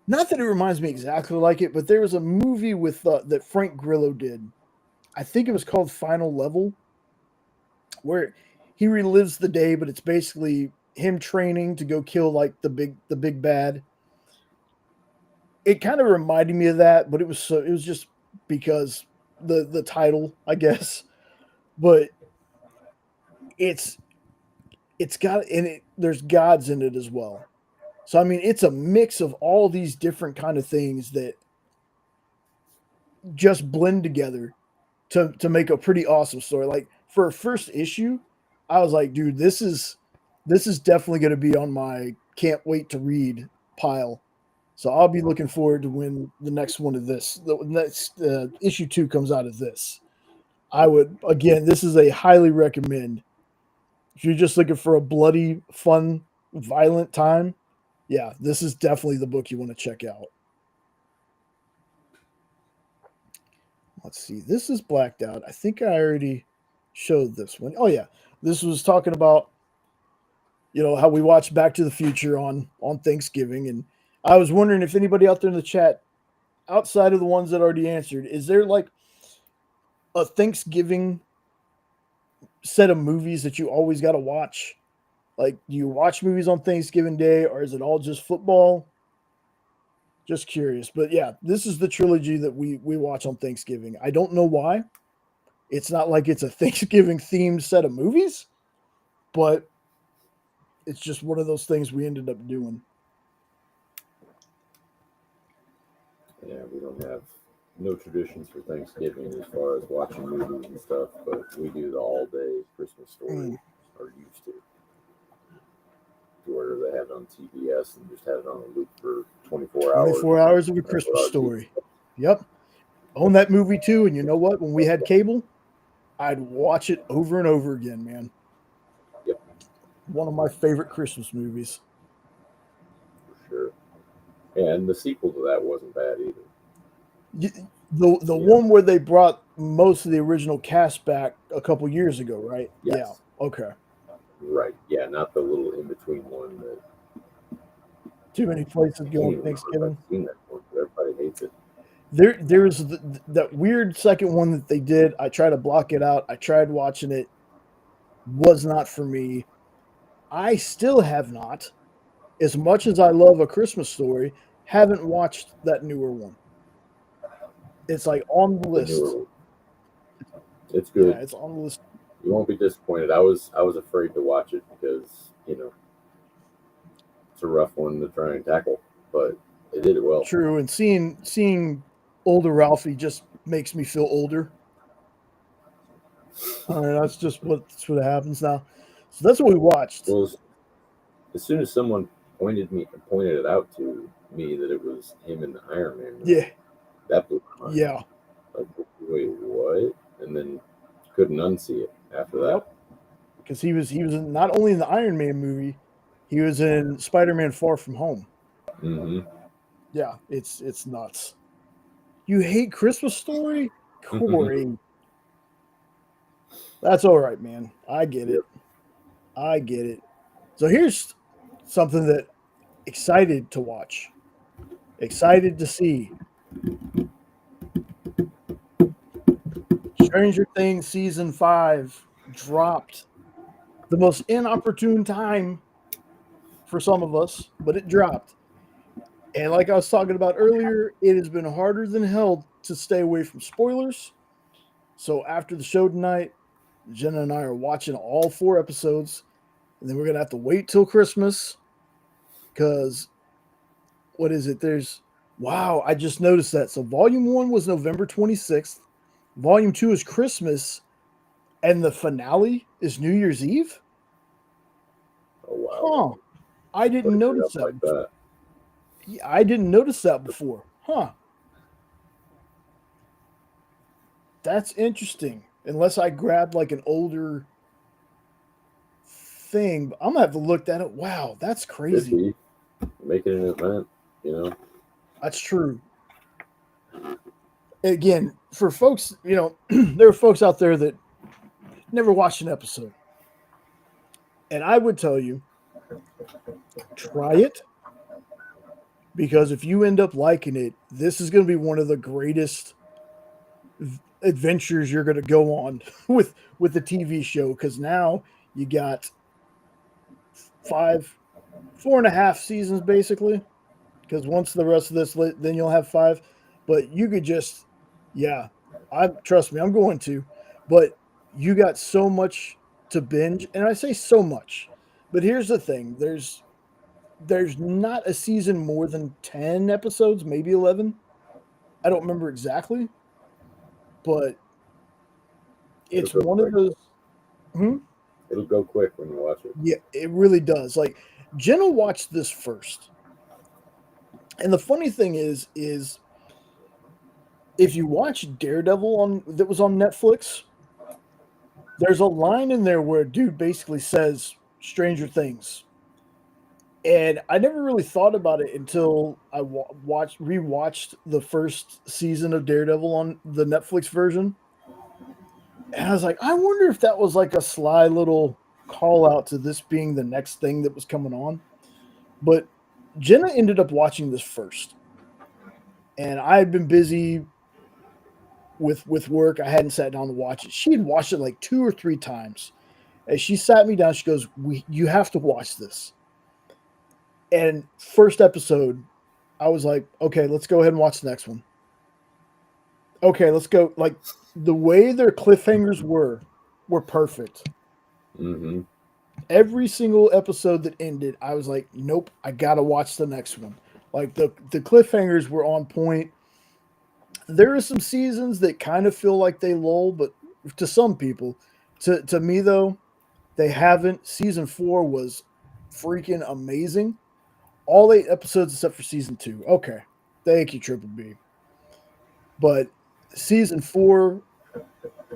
that it reminds me exactly like it, but there was a movie with that Frank Grillo did. I think it was called Final Level, where he relives the day, but it's basically him training to go kill like the big bad. It kind of reminded me of that, but it was just because the title, I guess. But it's it's got and there's gods in it as well. So I mean, it's a mix of all these different kind of things that just blend together to make a pretty awesome story. Like for a first issue, I was like, dude, this is definitely going to be on my can't wait to read pile. So I'll be looking forward to when the next one of the next issue 2 comes out of this. I would again, this is a highly recommend. If you're just looking for a bloody, fun, violent time, yeah, this is definitely the book you want to check out. Let's see. This is blacked out. I think I already showed this one. Oh yeah. This was talking about, how we watched Back to the Future on Thanksgiving, and I was wondering if anybody out there in the chat, outside of the ones that already answered, is there like a Thanksgiving set of movies that you always got to watch? Like, do you watch movies on Thanksgiving Day, or is it all just football? Just curious. But yeah, this is the trilogy that we watch on Thanksgiving. I don't know why. It's not like it's a Thanksgiving themed set of movies, but it's just one of those things we ended up doing.
yeah, we don't have no traditions for Thanksgiving as far as watching movies and stuff, but we do the all day Christmas story, or used to where they have it on TBS and just have it on a loop for 24 hours.
24 hours of a Christmas story. Yep. Own that movie too. And you know what? When we had cable, I'd watch it over and over again, man.
Yep.
One of my favorite Christmas movies.
For sure. And the sequel to that wasn't bad either.
The one where they brought most of the original cast back a couple years ago, right?
Yes.
Yeah. Okay.
Right. Yeah, not the little in between one that
Too many places going Thanksgiving.
I've seen that one, but everybody hates it.
There's that weird second one that they did. I tried to block it out. I tried watching it. was not for me. I still have not, as much as I love A Christmas Story, haven't watched that newer one. It's like on the
The newer
list.
one. It's
Yeah,
good.
it's on the list.
You won't be disappointed. I was afraid to watch it because it's a rough one to try and tackle, but they did it well.
True, and seeing older Ralphie just makes me feel older. All right, that's what happens now. So that's what we watched.
Well, as soon as someone pointed it out to me that it was him in the Iron Man movie,
Yeah,
that blew my mind.
yeah,
Like, wait, what? And then couldn't unsee it after that.
yep. Because not only in the Iron Man movie, he was in Spider-Man: Far From Home.
Hmm.
Yeah, it's nuts. You hate Christmas Story, Corey? That's all right, man. I get
Yep.
it. I get it. So here's something that excited to watch, excited to see. Stranger Things season 5 dropped. The most inopportune time for some of us, but it dropped. And like I was talking about earlier, it has been harder than hell to stay away from spoilers. So after the show tonight, Jenna and I are watching all 4 episodes, and then we're gonna have to wait till Christmas because what is it? There's wow, I just noticed that. So volume 1 was November 26th, volume 2 is Christmas, and the finale is New Year's Eve.
Oh wow,
Huh. I didn't
breaks it
notice
up
that
like
before.
that.
Yeah, I didn't notice that before. Huh. That's interesting. Unless I grabbed like an older thing, I'm gonna have to look that up. Wow, that's
Could
crazy.
be making an event. You know.
That's true. Again, for folks, there are folks out there that never watched an episode. And I would tell you, try it because if you end up liking it, this is going to be one of the greatest adventures you're going to go on with the TV show because now you got 4.5 seasons basically. Because once the rest of this, then you'll have 5. But you could just, yeah, I trust me, I'm going to. But you got so much to binge, and I say so much. But here's the thing: there's not a season more than 10 episodes, maybe 11. I don't remember exactly, but
It'll
it's
go
one of
quick.
those. Hmm?
It'll go quick when you watch it.
Yeah, it really does. Like Jenna watched this first, and the funny thing is if you watch Daredevil on that was on Netflix, there's a line in there where a dude basically says Stranger Things. And I never really thought about it until I rewatched the first season of Daredevil on the Netflix version. And I was like, I wonder if that was like a sly little call out to this being the next thing that was coming on. But Jenna ended up watching this first. And I had been busy with work. I hadn't sat down to watch it. She had watched it like 2 or 3 times. And she sat me down. She goes, You have to watch this." And first episode, I was like, "Okay, let's go ahead and watch the next one." Okay, let's go. Like the way their cliffhangers were perfect.
Hmm.
Every single episode that ended, I was like, "Nope, I gotta watch the next one." Like the cliffhangers were on point. There are some seasons that kind of feel like they lull, but to some people, to me though, they haven't. Season 4 was freaking amazing. All 8 episodes except for season 2. Okay. Thank you, Triple B. But season 4,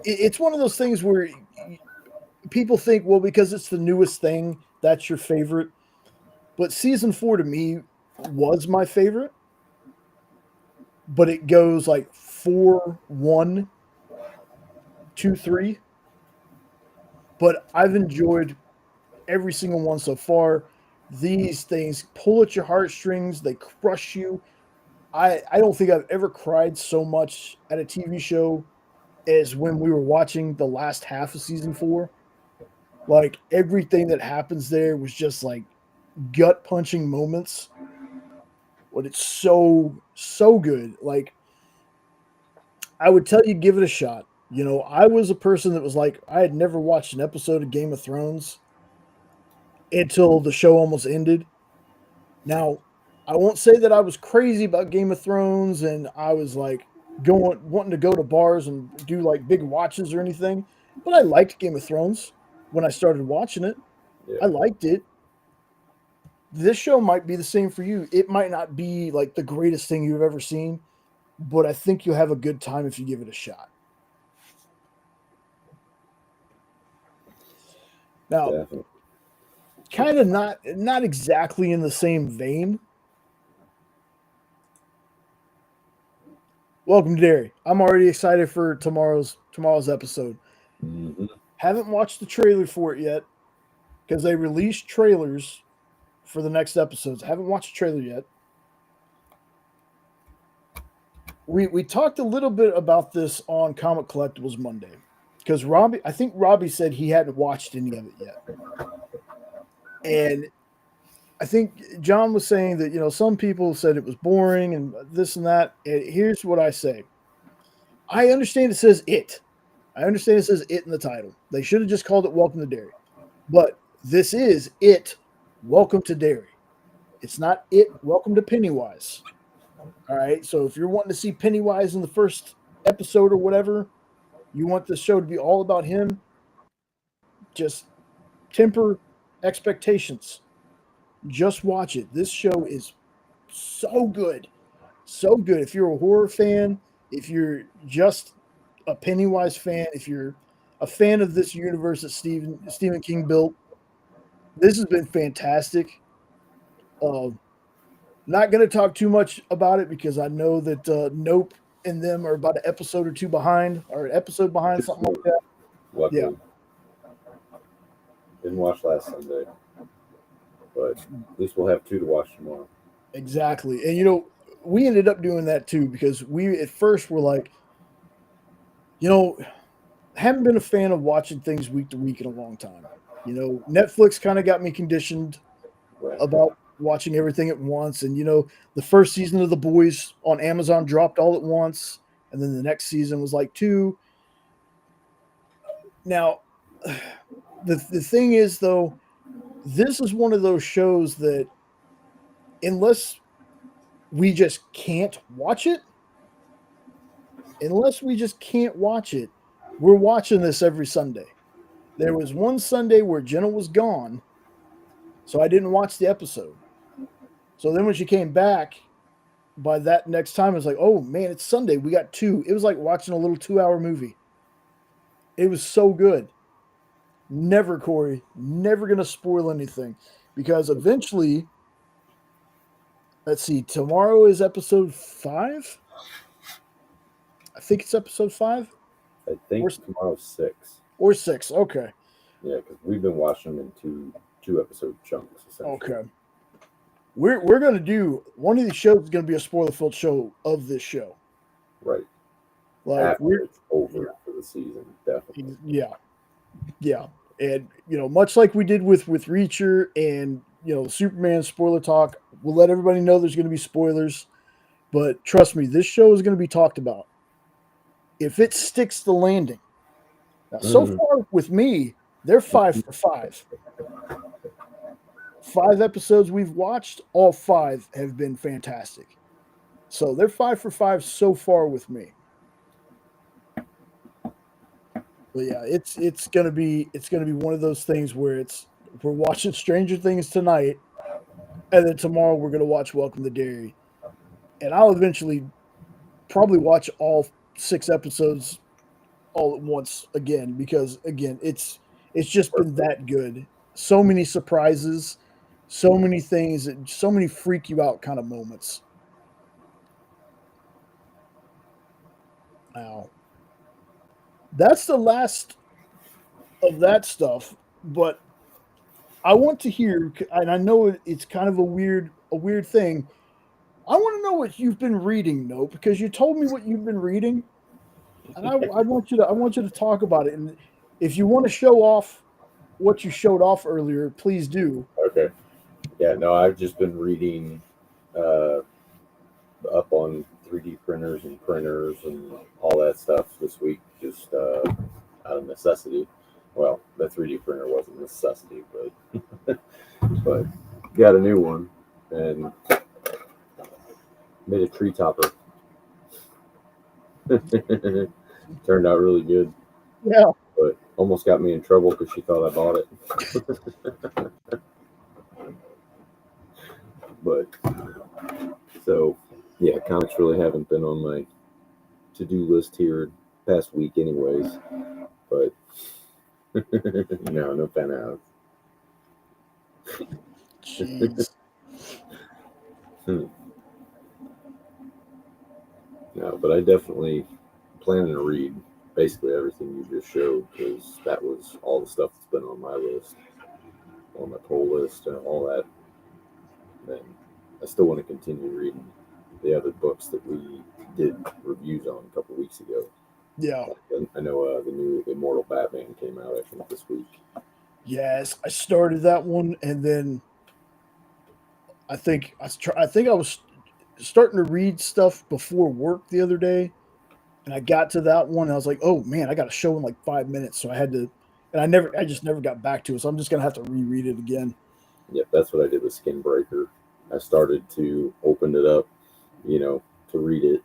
it's one of those things where people think, well, because it's the newest thing, that's your favorite. But season 4 to me was my favorite, but it goes like 4, 1, 2, 3. But I've enjoyed every single one so far. These things pull at your heartstrings, they crush you. I don't think I've ever cried so much at a TV show as when we were watching the last half of season 4. Like everything that happens there was just like gut punching moments. But it's so good. Like I would tell you, give it a shot. You know, I was a person that was like, I had never watched an episode of Game of Thrones until the show almost ended. Now, I won't say that I was crazy about Game of Thrones and I was like going wanting to go to bars and do like big watches or anything, but I liked Game of Thrones when I started watching it. I
Yeah,
liked it. This show might be the same for you. It might not be like the greatest thing you've ever seen, but I think you'll have a good time if you give it a shot. Now,
definitely.
kind of not exactly in the same vein. Welcome to Dairy. I'm already excited for tomorrow's episode.
Hmm.
Haven't watched the trailer for it yet because they released trailers for the next episodes. Haven't watched the trailer yet. We talked a little bit about this on Comic Collectibles Monday because I think Robbie said he hadn't watched any of it yet, and I think John was saying that some people said it was boring and this and that. And here's what I say: I understand it says it. I understand it says it in the title. They should have just called it Welcome to Dairy. But this is it. Welcome to Dairy. It's not it. Welcome to Pennywise. All right. So if you're wanting to see Pennywise in the first episode or whatever, you want the show to be all about him, just temper expectations. Just watch it. This show is so good. So good. If you're a horror fan, if you're just a Pennywise fan, if you're a fan of this universe that Stephen King built, this has been fantastic. Uh, Not going to talk too much about it because I know that Nope and them are about an episode or two behind, or an episode behind,
Just
something like that. Yeah,
luckily, didn't watch last Sunday, but at least we'll have two to watch tomorrow.
exactly. And we ended up doing that too because we at first were like, you know, haven't been a fan of watching things week to week in a long time. Netflix kind of got me conditioned
Right.
about watching everything at once. And the first season of The Boys on Amazon dropped all at once, and then the next season was like two. Now, the thing is though, this is one of those shows that unless we just can't watch it, we're watching this every Sunday. There was one Sunday where Jenna was gone, so I didn't watch the episode. So then when she came back, by that next time, it's like, oh man, it's Sunday. We got two. It was like watching a little 2-hour movie. It was so good. Never, Corey, never going to spoil anything because eventually, let's see, tomorrow is episode 5. I think it's episode 5
I think tomorrow's 6.
or 6. Okay.
Yeah, because we've been watching them in two episode chunks. Essentially.
Okay. We're going to do one of these shows is going to be a spoiler filled show of this show.
Right.
Like
After it's over for the season, definitely.
Yeah. And much like we did with Reacher and Superman spoiler talk, we'll let everybody know there's going to be spoilers. But trust me, this show is going to be talked about. If it sticks the landing. Now, so far with me, they're 5 for 5. 5 episodes we've watched, all 5 have been fantastic. So they're 5 for 5 so far with me. But yeah, it's gonna be one of those things where we're watching Stranger Things tonight, and then tomorrow we're gonna watch Welcome to Dairy, and I'll eventually probably watch all 6 episodes all at once again because again it's just been that good. So many surprises, so many things, so many freak you out kind of moments. Now, that's the last of that stuff, but I want to hear, and I know it's kind of a weird thing. I want to know what you've been reading, though, because you told me what you've been reading, and I want you to talk about it. And if you want to show off, what you showed off earlier, please do.
Okay. Yeah, no, I've just been reading uh, up on 3D printers and all that stuff this week, just out of necessity. Well, the 3D printer wasn't a necessity, but got a new one and made a tree topper. Turned out really good,
Yeah.
but almost got me in trouble because she thought I bought it. But so, yeah, comics really haven't been on my to-do list here past week, anyways. But no fan out.
Jeez.
No, but I definitely plan to read basically everything you just showed because that was all the stuff that's been on my list, on my poll list, and all that. And I still want to continue reading the other books that we did reviews on a couple weeks ago.
Yeah.
I know the new Immortal Batman came out, I think, this week.
Yes, I started that one, and then I think I was starting to read stuff before work the other day, and I got to that one. And I was like, oh man, I got a show in like 5 minutes, so I had to, and I just never got back to it. So I'm just gonna have to reread it again.
Yep, that's what I did with Skin Breaker. I started to open it up, to read it,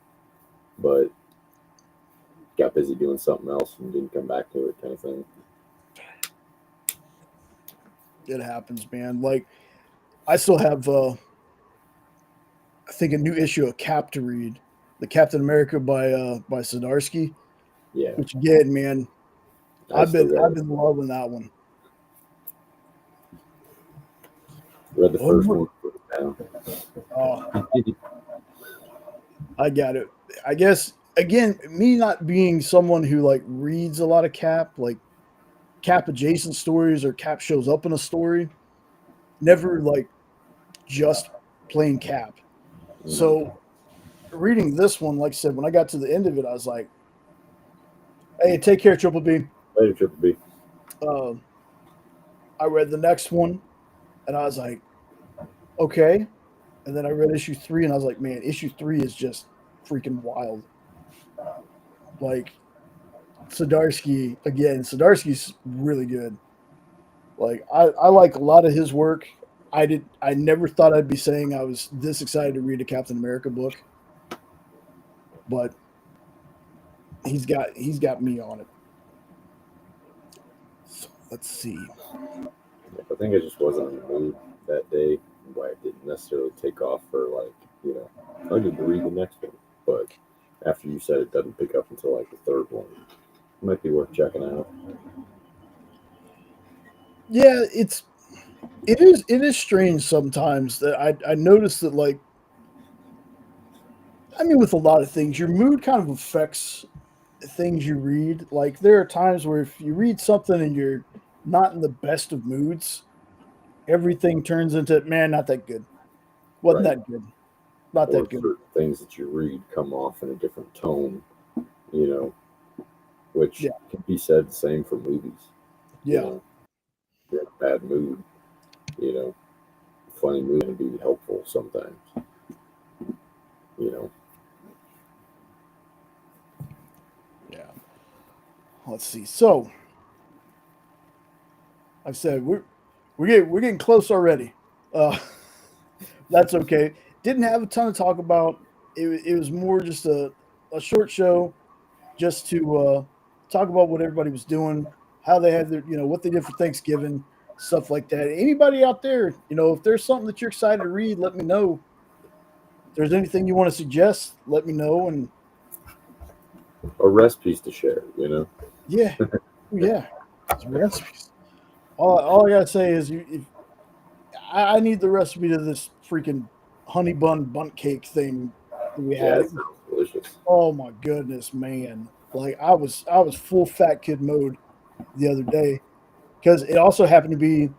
but got busy doing something else and didn't come back to it, kind of thing.
It happens, man. Like I still have, I think a new issue of Cap to read, the Captain America by Zdarsky.
Yeah,
Which again, man,
I still got
I've
it.
been loving that one.
Read the first
Onward.
one, put it down.
Oh, I got it. I guess again, me not being someone who like reads a lot of Cap, like Cap adjacent stories or Cap shows up in a story, never like just plain Cap. So reading this one, like I said, when I got to the end of it, I was like, "Hey, take care, Triple B."
Later, Triple B.
Uh, I read the next one, and I was like, "Okay." And then I read issue 3, and I was like, "Man, issue 3 is just freaking wild." Like Zdarsky again. Zdarsky's really good. Like I like a lot of his work. I never thought I'd be saying I was this excited to read a Captain America book, but he's got me on it. So let's see.
I think I just wasn't in the mood that day. Why it didn't necessarily take off for I need to read the next one. But after you said it doesn't pick up until like the third one, it might be worth checking out.
Yeah, it is strange sometimes that I notice that like I mean with a lot of things, your mood kind of affects things you read. Like there are times where if you read something and you're not in the best of moods, everything turns into man, not that good. Wasn't
Right.
that good. Not
Or
that good.
certain things that you read come off in a different tone, you know, which
Yeah.
can be said the same for movies. You
Yeah.
know, if you're in a bad mood, you know, funny mood can be helpful sometimes, you know.
Yeah. Let's see. So I've said we're getting close already. Uh that's okay. Didn't have a ton to talk about. It was more just a short show just to talk about what everybody was doing, how they had their, what they did for Thanksgiving, stuff like that. Anybody out there, if there's something that you're excited to read, let me know. If there's anything you want to suggest, let me know. And
Or recipes to share, you know.
yeah, yeah, some recipes. All I gotta say is, if I need the recipe to this freaking honey bun bunt cake thing that we
Yeah,
had.
it sounds delicious.
Oh my goodness, man! Like I was full fat kid mode the other day because it also happened to be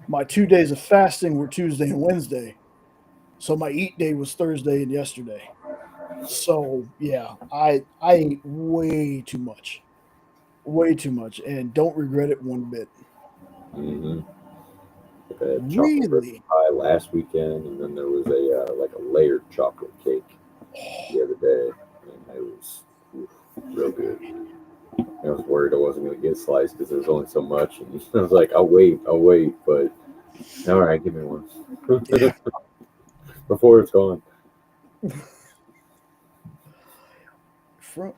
my 2 days of fasting were Tuesday and Wednesday. So my eat day was Thursday and yesterday. So yeah, I ate way too much, and don't regret it one bit.
Mm-hmm. Like I had chocolate
Really?
pie last weekend, and then there was a like a layered chocolate cake the other day, and it was oof, real good. I was worried I wasn't going to get a slice because there was only so much, and I was like, I'll wait, but all right, give me one
Yeah.
before it's gone.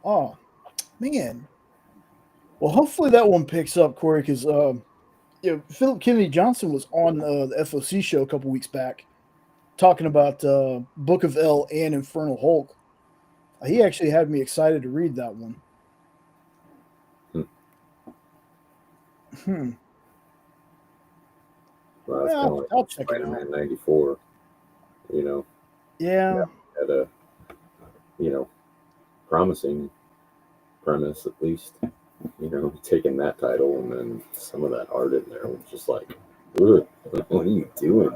Oh, man. Well, hopefully that one picks up, Corey, because Philip Kennedy Johnson was on the FOC show a couple weeks back talking about Book of L and Infernal Hulk. He actually had me excited to read that one.
Hmm.
Hmm.
Well, it's kind of
Well,
like
I'll check it out.
Spider-Man '94. You know,
Yeah.
yeah, had a you know promising premise at least. Taking that title and then some of that art in there was just like, ugh, what are you doing?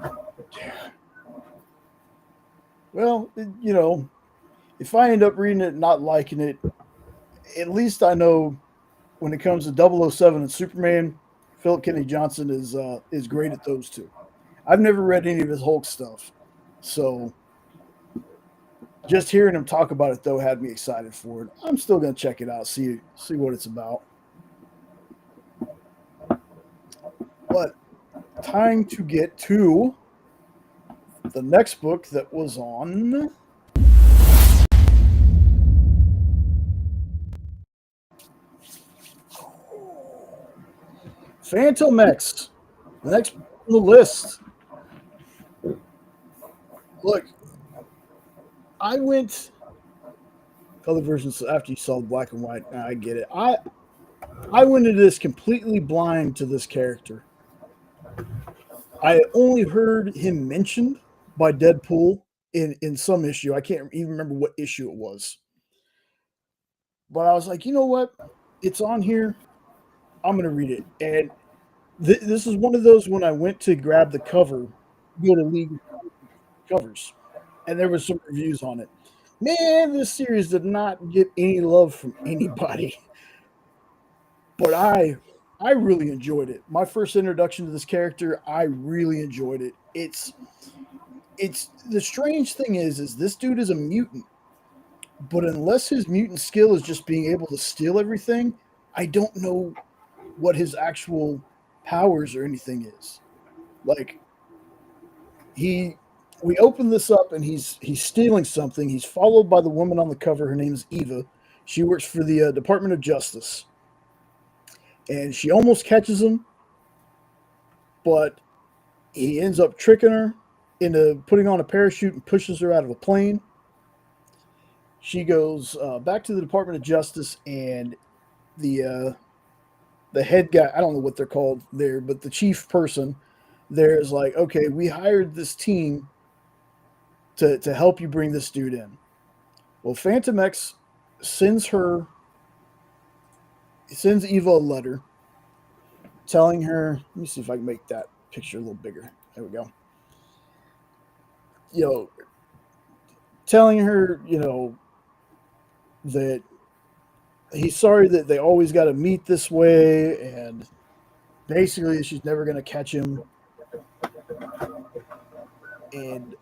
Well, if I end up reading it and not liking it, at least I know when it comes to 007 and Superman, Philip Kennedy Johnson is great at those two. I've never read any of his Hulk stuff, so just hearing him talk about it though had me excited for it. I'm still gonna check it out, see what it's about. But time to get to the next book that was on Phantom X. The next on the list. Look, I went color versions after you saw the black and white. I get it. I went into this completely blind to this character. I only heard him mentioned by Deadpool in some issue. I can't even remember what issue it was. But I was like, you know what? It's on here. I'm gonna read it. And this is one of those when I went to grab the cover, go to League covers, and there was some reviews on it. Man, this series did not get any love from anybody. But I really enjoyed it. My first introduction to this character, I really enjoyed it. It's the strange thing is this dude is a mutant, but unless his mutant skill is just being able to steal everything, I don't know what his actual powers or anything is. Like he we open this up and he's stealing something. He's followed by the woman on the cover. Her name is Eva. She works for the Department of Justice, and she almost catches him, but he ends up tricking her into putting on a parachute and pushes her out of a plane. She goes back to the Department of Justice, and the head guy, I don't know what they're called there, but the chief person there is like, okay, we hired this team to help you bring this dude in. Well, Phantom X sends her sends Eva a letter telling her. Let me see if I can make that picture a little bigger. There we go. You know, telling her, that he's sorry that they always got to meet this way, and basically she's never going to catch him. And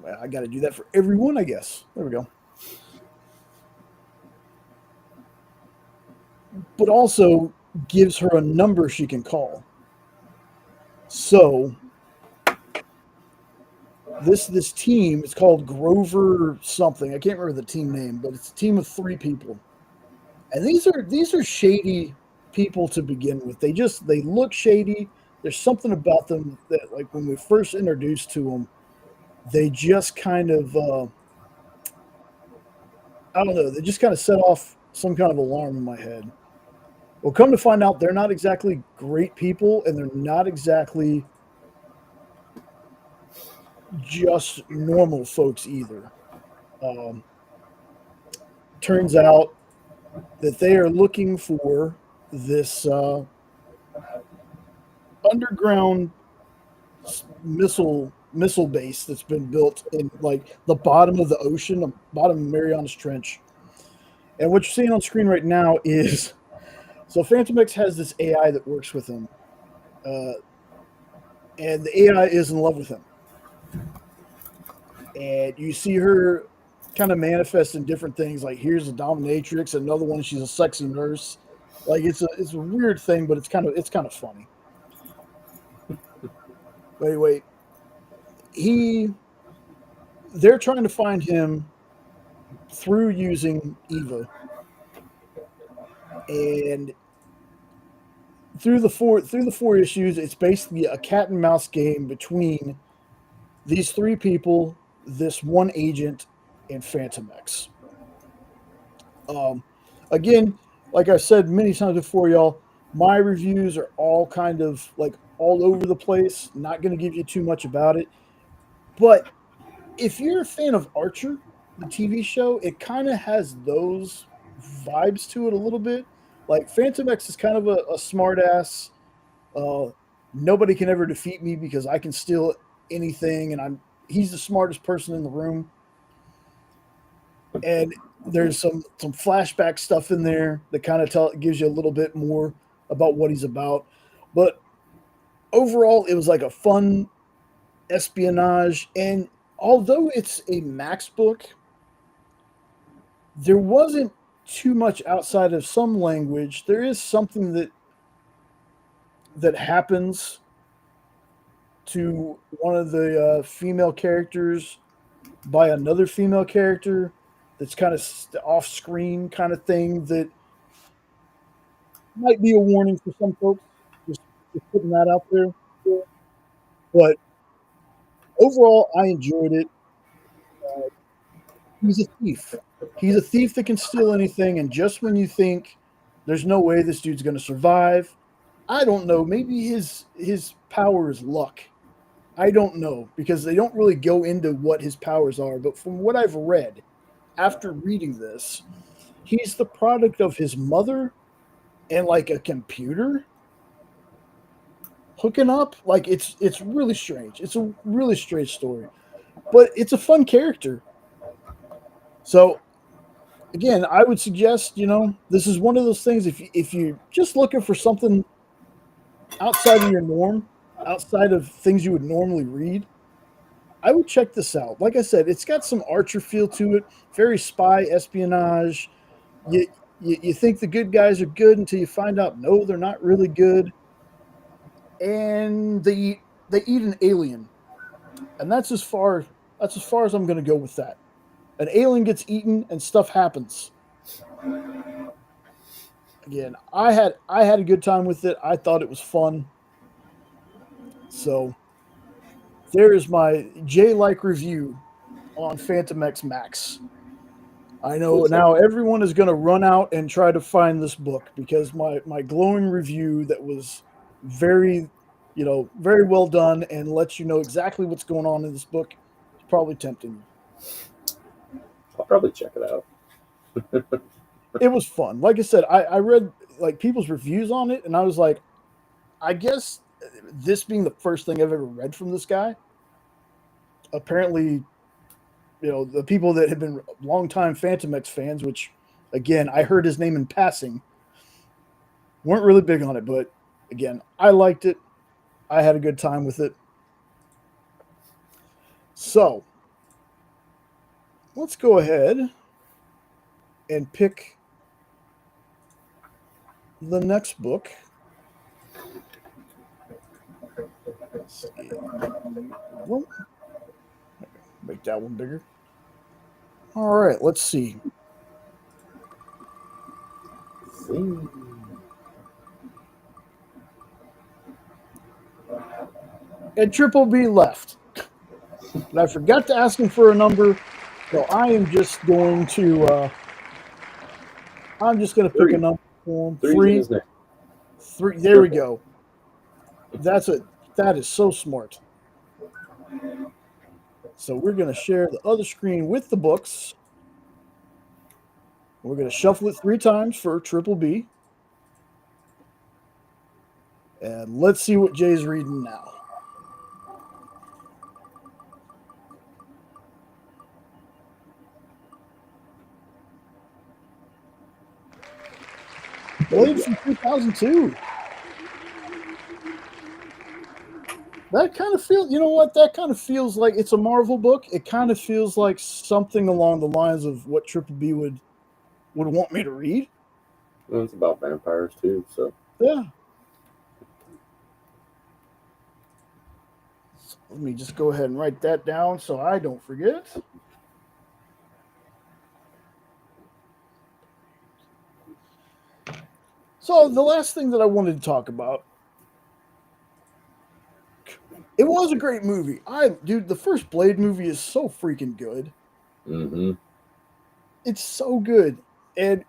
well, I got to do that for everyone, I guess. There we go. But also gives her a number she can call. So this team, it's called Grover something. I can't remember the team name, but it's a team of 3 people. And these are shady people to begin with. They look shady. There's something about them that, like, when we first introduced to them, they just kind of I don't know, they just kind of set off some kind of alarm in my head. Well, come to find out, they're not exactly great people, and they're not exactly just normal folks either. Um, Turns out that they are looking for this underground missile base that's been built in like the bottom of the ocean, the bottom of Marianas Trench. And what you're seeing on screen right now is so Phantom X has this AI that works with him, uh, and the AI is in love with him. And you see her kind of manifest in different things. Like here's a dominatrix, another one she's a sexy nurse. Like it's a weird thing, but it's kind of funny. Wait, wait. He they're trying to find him through using Eva, and through the four issues, it's basically a cat and mouse game between these three people, this one agent, and Phantom X. Um, Again, like I said many times before, y'all, my reviews are all kind of like all over the place. Not going to give you too much about it, but if you're a fan of Archer, the TV show, it kind of has those vibes to it a little bit. Like Phantom X is kind of a smart ass. Uh, Nobody can ever defeat me because I can steal anything, and he's the smartest person in the room. And there's some flashback stuff in there that kind of gives you a little bit more about what he's about. But overall, it was like a fun espionage. And although it's a Max book, there wasn't too much outside of some language. There is something that happens to one of the female characters by another female character that's kind of off screen kind of thing that might be a warning for some folks. Just putting that out there. But overall, I enjoyed it. He's a thief. He's a thief that can steal anything, and just when you think there's no way this dude's going to survive, I don't know. Maybe his power is luck. I don't know because they don't really go into what his powers are. But from what I've read, after reading this, he's the product of his mother and like a computer hooking up. Like it's really strange. It's a really strange story, but it's a fun character. So again, I would suggest this is one of those things. If you're just looking for something outside of your norm, outside of things you would normally read, I would check this out. Like I said, it's got some Archer feel to it, very spy espionage. You, you think the good guys are good until you find out no, they're not really good, and they eat an alien, and that's as far as I'm going to go with that. An alien gets eaten and stuff happens. Again, I had a good time with it. I thought it was fun. So there is my J-like review on Phantom X Max. I know
Looks like
now everyone is going to run out and try to find this book because my glowing review that was very, very well done and lets you know exactly what's going on in this book is probably tempting you.
I'll probably check it out.
It was fun. Like I said, I read like people's reviews on it, and I was like, I guess this being the first thing I've ever read from this guy, apparently, the people that have been longtime Phantom X fans, which again I heard his name in passing, weren't really big on it. But again, I liked it. I had a good time with it. So let's go ahead and pick the next book. Let's see. Well, make that one bigger. All right, let's see. And Triple B left. And I forgot to ask him for a number, so I'm just gonna pick a
Three.
number for him.
Three's in his name.
Three. There we go. That is so smart. So we're gonna share the other screen with the books. We're gonna shuffle it 3 times for Triple B. And let's see what Jay's reading now. Blade from 2002. That kind of feels, you know what? That kind of feels like it's a Marvel book. It kind of feels like something along the lines of what Triple B would want me to read.
Well, it's about vampires too, so
Yeah. So let me just go ahead and write that down so I don't forget. So the last thing that I wanted to talk about, it was a great movie. Dude, the first Blade movie is so freaking good.
mm-hmm.
It's so good. And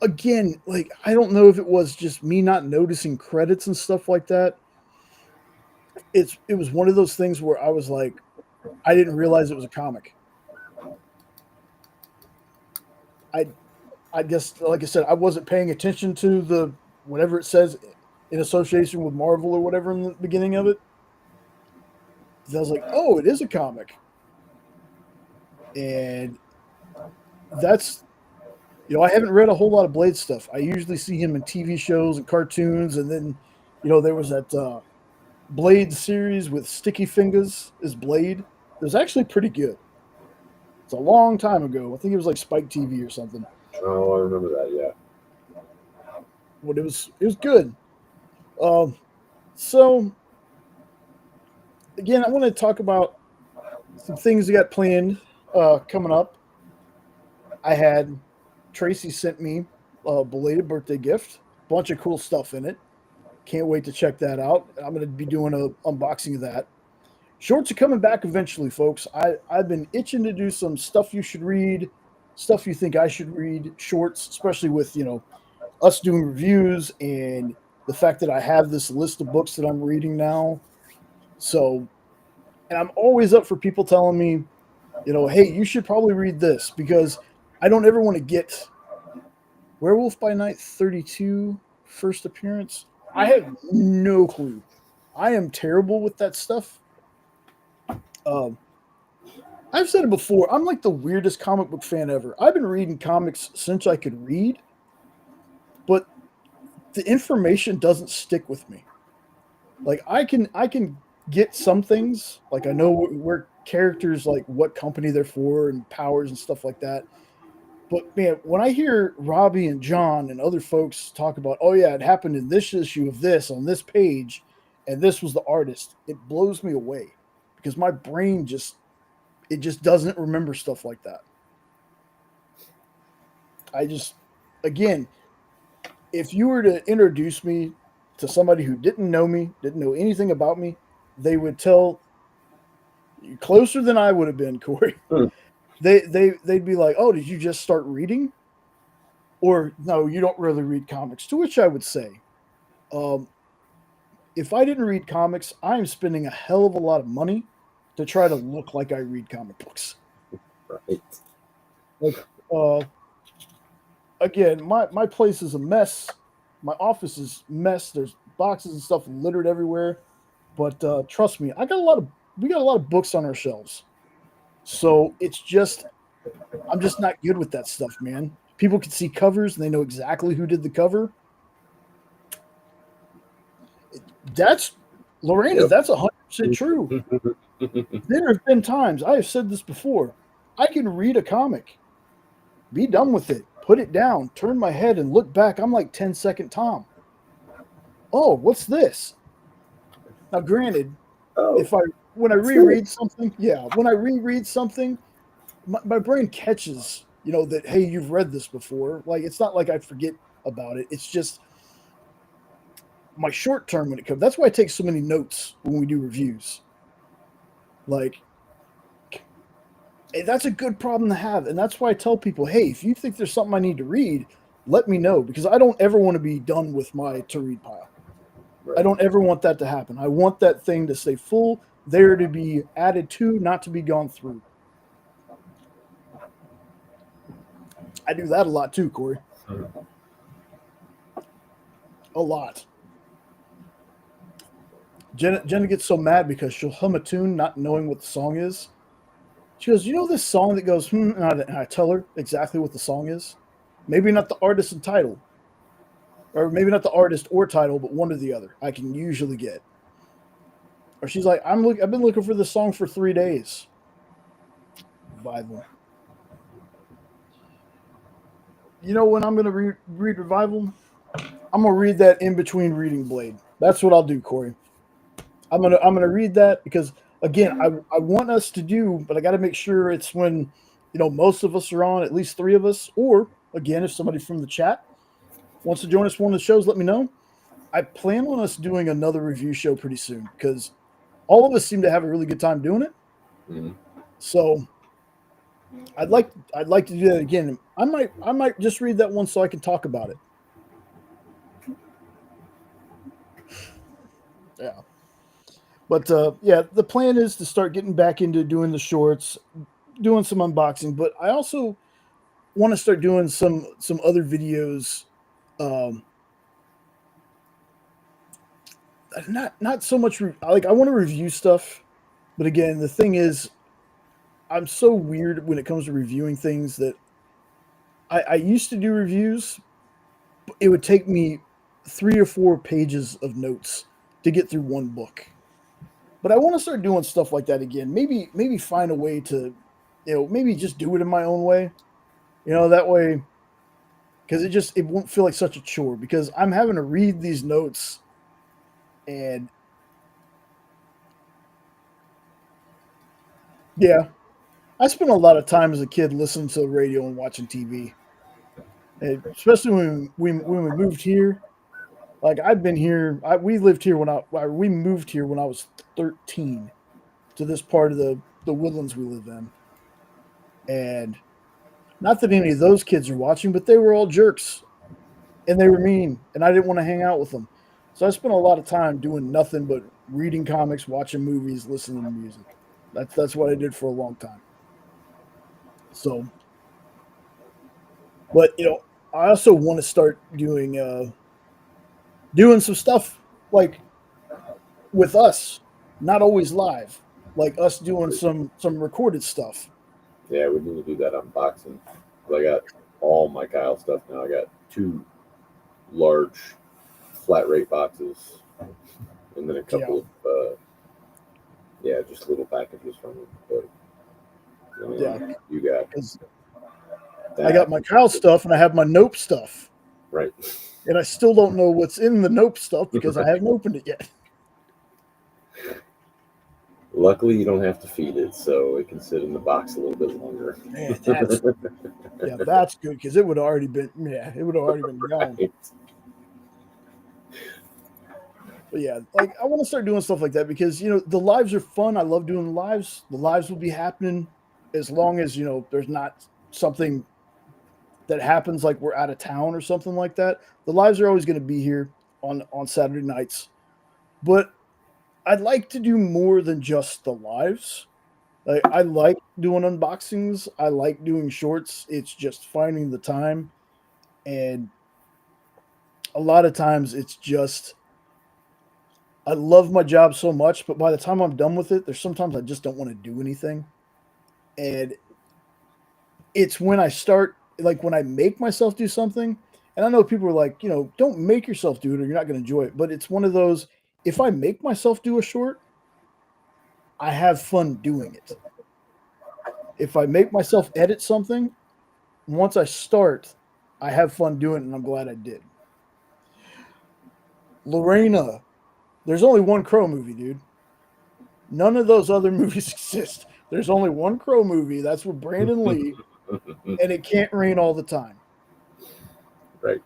again, like I don't know if it was just me not noticing credits and stuff like that. It was one of those things where I was like, I didn't realize it was a comic. I I guess, like I said, I wasn't paying attention to the whatever it says in association with Marvel or whatever in the beginning of it. I was like, oh, it is a comic, and that's I haven't read a whole lot of Blade stuff. I usually see him in TV shows and cartoons, and then there was that Blade series with Sticky Fingers as Blade. It was actually pretty good. It's a long time ago. I think it was like Spike TV or something.
Oh, I remember that. Yeah.
But it was good. Um, so again, I want to talk about some things that got planned coming up. I had Tracy sent me a belated birthday gift, bunch of cool stuff in it. Can't wait to check that out. I'm going to be doing an unboxing of that. Shorts are coming back eventually, folks. I've been itching to do some stuff you should read, stuff you think I should read, shorts, especially with, us doing reviews and the fact that I have this list of books that I'm reading now. So, and I'm always up for people telling me, hey, you should probably read this because I don't ever want to get Werewolf by Night 32 first appearance. I have no clue. I am terrible with that stuff. Um, I've said it before. I'm like the weirdest comic book fan ever. I've been reading comics since I could read, but the information doesn't stick with me. Like I can get some things. Like I know where characters like what company they're for and powers and stuff like that. But man, when I hear Robbie and John and other folks talk about, oh yeah, it happened in this issue of this on this page, and this was the artist, it blows me away because my brain just doesn't remember stuff like that. I just again, if you were to introduce me to somebody who didn't know me, didn't know anything about me, they would tell you closer than I would have been, Corey.
Hmm.
They'd be like, "Oh, did you just start reading?" Or no, you don't really read comics. To which I would say, um, if I didn't read comics, I am spending a hell of a lot of money to try to look like I read comic books.
Right.
Like, again, my place is a mess. My office is a mess. There's boxes and stuff littered everywhere. But trust me, we got a lot of books on our shelves. So it's just I'm just not good with that stuff, man. People can see covers and they know exactly who did the cover. That's Lorena.
Yep.
That's 100% true. There have been times I have said this before. I can read a comic, be done with it, put it down, turn my head and look back. I'm like 10-second Tom. Oh, what's this? Now, granted,
Oh,
if I when I
what's this?
reread something, yeah, when I reread something, my brain catches, that hey, you've read this before. Like it's not like I forget about it. It's just my short term when it comes. That's why I take so many notes when we do reviews. Like that's a good problem to have, and that's why I tell people, hey, if you think there's something I need to read, let me know because I don't ever want to be done with my to read pile. I
Right.
don't ever want that to happen. I want that thing to stay full, there to be added to, not to be gone through. I do that a lot too, Corey.
Mhm.
A lot. Jenna gets so mad because she'll hum a tune not knowing what the song is. She goes, "You know this song that goes, hmm," and I tell her exactly what the song is. Maybe not the artist and title, or maybe not the artist or title, but one or the other. I can usually get. Or she's like, I've been looking for this song for 3 days. Revival. You know when I'm gonna read Revival? I'm gonna read that in between reading Blade. That's what I'll do, Corey. I'm gonna read that because again, I want us to do, but I got to make sure it's when most of us are on, at least three of us, or again, if somebody from the chat wants to join us for one of the shows, let me know. I plan on us doing another review show pretty soon because all of us seem to have a really good time doing it.
Mm-hmm.
So I'd like to do that again. I might just read that one so I can talk about it. Yeah. But yeah, the plan is to start getting back into doing the shorts, doing some unboxing. But I also want to start doing some other videos. Um, not so much like I want to review stuff, but again, the thing is, I'm so weird when it comes to reviewing things that I used to do reviews. But it would take me 3 or 4 pages of notes to get through one book. But I want to start doing stuff like that again. Maybe find a way to, maybe just do it in my own way. That way because it won't feel like such a chore because I'm having to read these notes and yeah, I spent a lot of time as a kid listening to the radio and watching TV. And especially when we moved here. Like I've been here, we lived here we moved here when I was 13 to this part of the woodlands we live in. And not that any of those kids are watching, but they were all jerks and they were mean and I didn't want to hang out with them. So I spent a lot of time doing nothing but reading comics, watching movies, listening to music. That's what I did for a long time. So, but I also want to start doing some stuff like with us, not always live, like us doing some recorded stuff.
Yeah, we need to do that unboxing. But I got all my Kyle stuff now. I got two large flat rate boxes, and then a
Yeah,
couple of yeah, just little packages from them. But
yeah,
you got
because I got
that,
my Kyle stuff and I have my Nope stuff,
right?
and I still don't know what's in the Nope stuff because I
Right.
haven't opened it yet.
Luckily, you don't have to feed it, so it can sit in the box a little bit longer.
Man, that's good because it would have already been gone.
Right.
But yeah, like I want to start doing stuff like that because the lives are fun. I love doing the lives. The lives will be happening as long as there's not something that happens like we're out of town or something like that. The lives are always going to be here on Saturday nights. But I'd like to do more than just the lives. Like I like doing unboxings. I like doing shorts. It's just finding the time, and a lot of times it's just I love my job so much, but by the time I'm done with it, there's sometimes I just don't want to do anything. And it's when I start, like when I make myself do something, and I know people are like, don't make yourself do it or you're not going to enjoy it. But it's one of those, if I make myself do a short, I have fun doing it. If I make myself edit something, once I start, I have fun doing it and I'm glad I did. Lorena, there's only one Crow movie, dude. None of those other movies exist. There's only one Crow movie. That's with Brandon Lee, and it can't rain all the time.
Right.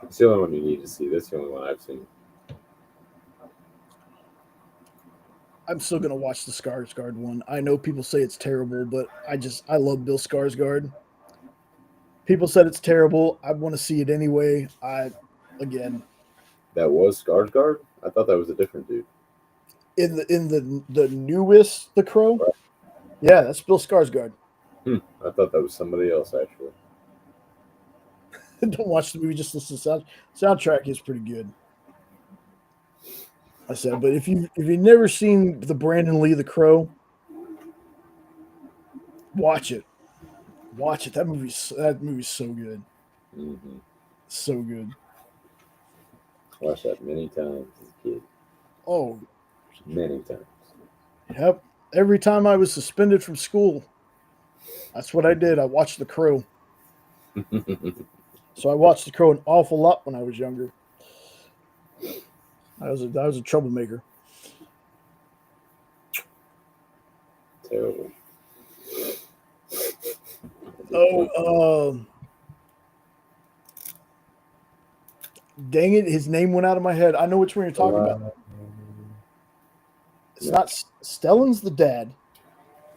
It's the only one you need to see. That's the only one I've seen.
I'm still gonna watch the Skarsgård one. I know people say it's terrible, but I love Bill Skarsgård. People said it's terrible. I want to see it anyway. Again
That was Skarsgård? I thought that was a different dude.
in the newest The Crow.
Right.
Yeah, that's Bill Skarsgård.
I thought that was somebody else, actually.
Don't watch the movie. Just listen to the soundtrack is pretty good. I said, but if you've never seen the Brandon Lee The Crow, watch it. Watch it. That movie's so good.
Mm-hmm.
So good.
Watched that many times as a kid.
Oh,
many times.
yep. Every time I was suspended from school, that's what I did. I watched The Crow. So I watched The Crow an awful lot when I was younger. I was a troublemaker.
Terrible.
Oh, dang it! His name went out of my head. I know which one you're talking about. It's
No,
not Stellan's the dad.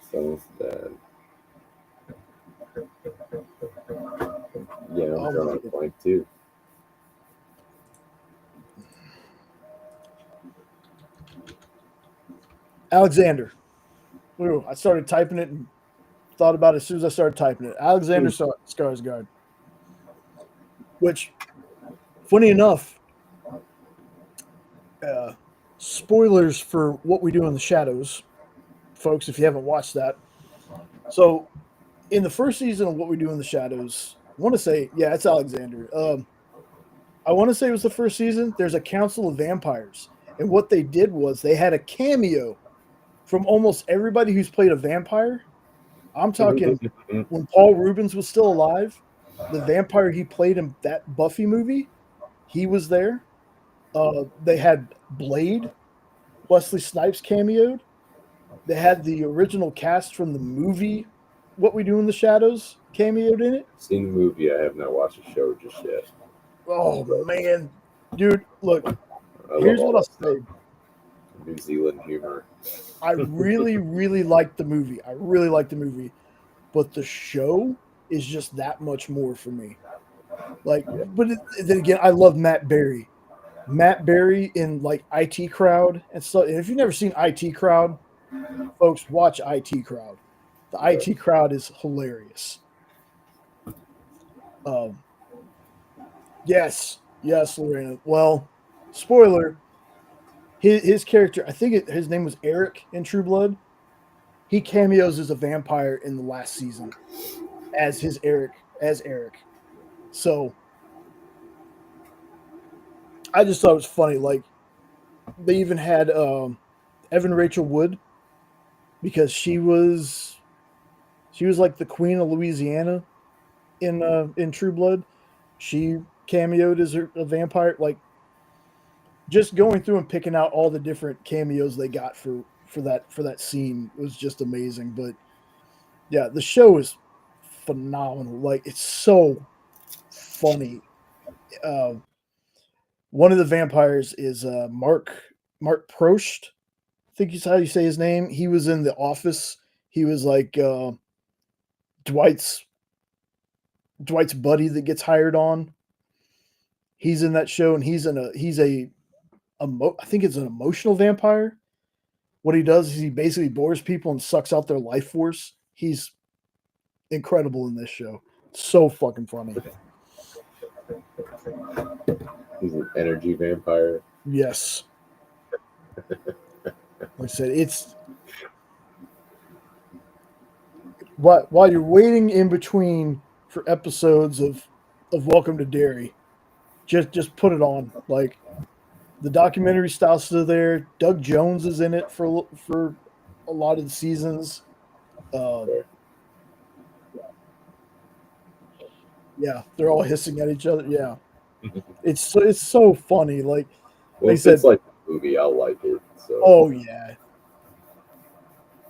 someone's dad. Yeah, I'm
Oh my
drawing a
god,
blank too.
Alexander. Ooh, I started typing it and thought about it as soon as I started typing it. Alexander Skarsgård. Which, funny enough, uh, spoilers for What We Do in the Shadows, folks. If you haven't watched that, so in the first season of What We Do in the Shadows, I want to say, yeah, it's Alexander. I want to say it was the first season. There's a council of vampires, and what they did was they had a cameo from almost everybody who's played a vampire. I'm talking when Paul Rubens was still alive, the vampire he played in that Buffy movie, he was there. They had Blade, Wesley Snipes cameoed. They had the original cast from the movie What We Do in the Shadows cameoed in it.
Seen the movie. I have not watched the show just yet.
Oh man, dude, look,
I love
here's
all
what I'll
that stuff.
say.
New Zealand humor.
I really, really liked the movie. I really liked the movie, but the show is just that much more for me. Like,
Yeah.
but then again, I love Matt Berry. Matt Berry in like IT Crowd and stuff. And if you've never seen IT Crowd, folks, watch IT Crowd. The
Okay.
IT Crowd is hilarious. Um, yes, yes, Lorena. Well, spoiler: his character, I think his name was Eric in True Blood. He cameos as a vampire in the last season as his Eric. So I just thought it was funny. Like they even had Evan Rachel Wood because she was like the Queen of Louisiana in True Blood. She cameoed as a vampire. Like just going through and picking out all the different cameos they got for that scene was just amazing. But yeah, the show is phenomenal. Like it's so funny. Uh, One of the vampires is Mark Prost. I think is how you say his name. He was in The Office. He was like Dwight's Dwight's buddy that gets hired on. He's in that show, and I think it's an emotional vampire. What he does is he basically bores people and sucks out their life force. He's incredible in this show. So fucking funny.
He's an energy vampire.
Yes. Like I said, it's while you're waiting in between for episodes of Welcome to Derry, just put it on. Like the documentary style's still there. Doug Jones is in it for a lot of the seasons. Uh,
Okay.
yeah, they're all hissing at each other. Yeah, it's so funny. Like
Well,
I
if it's
said,
like a movie, I'll like it. So,
oh yeah,
like,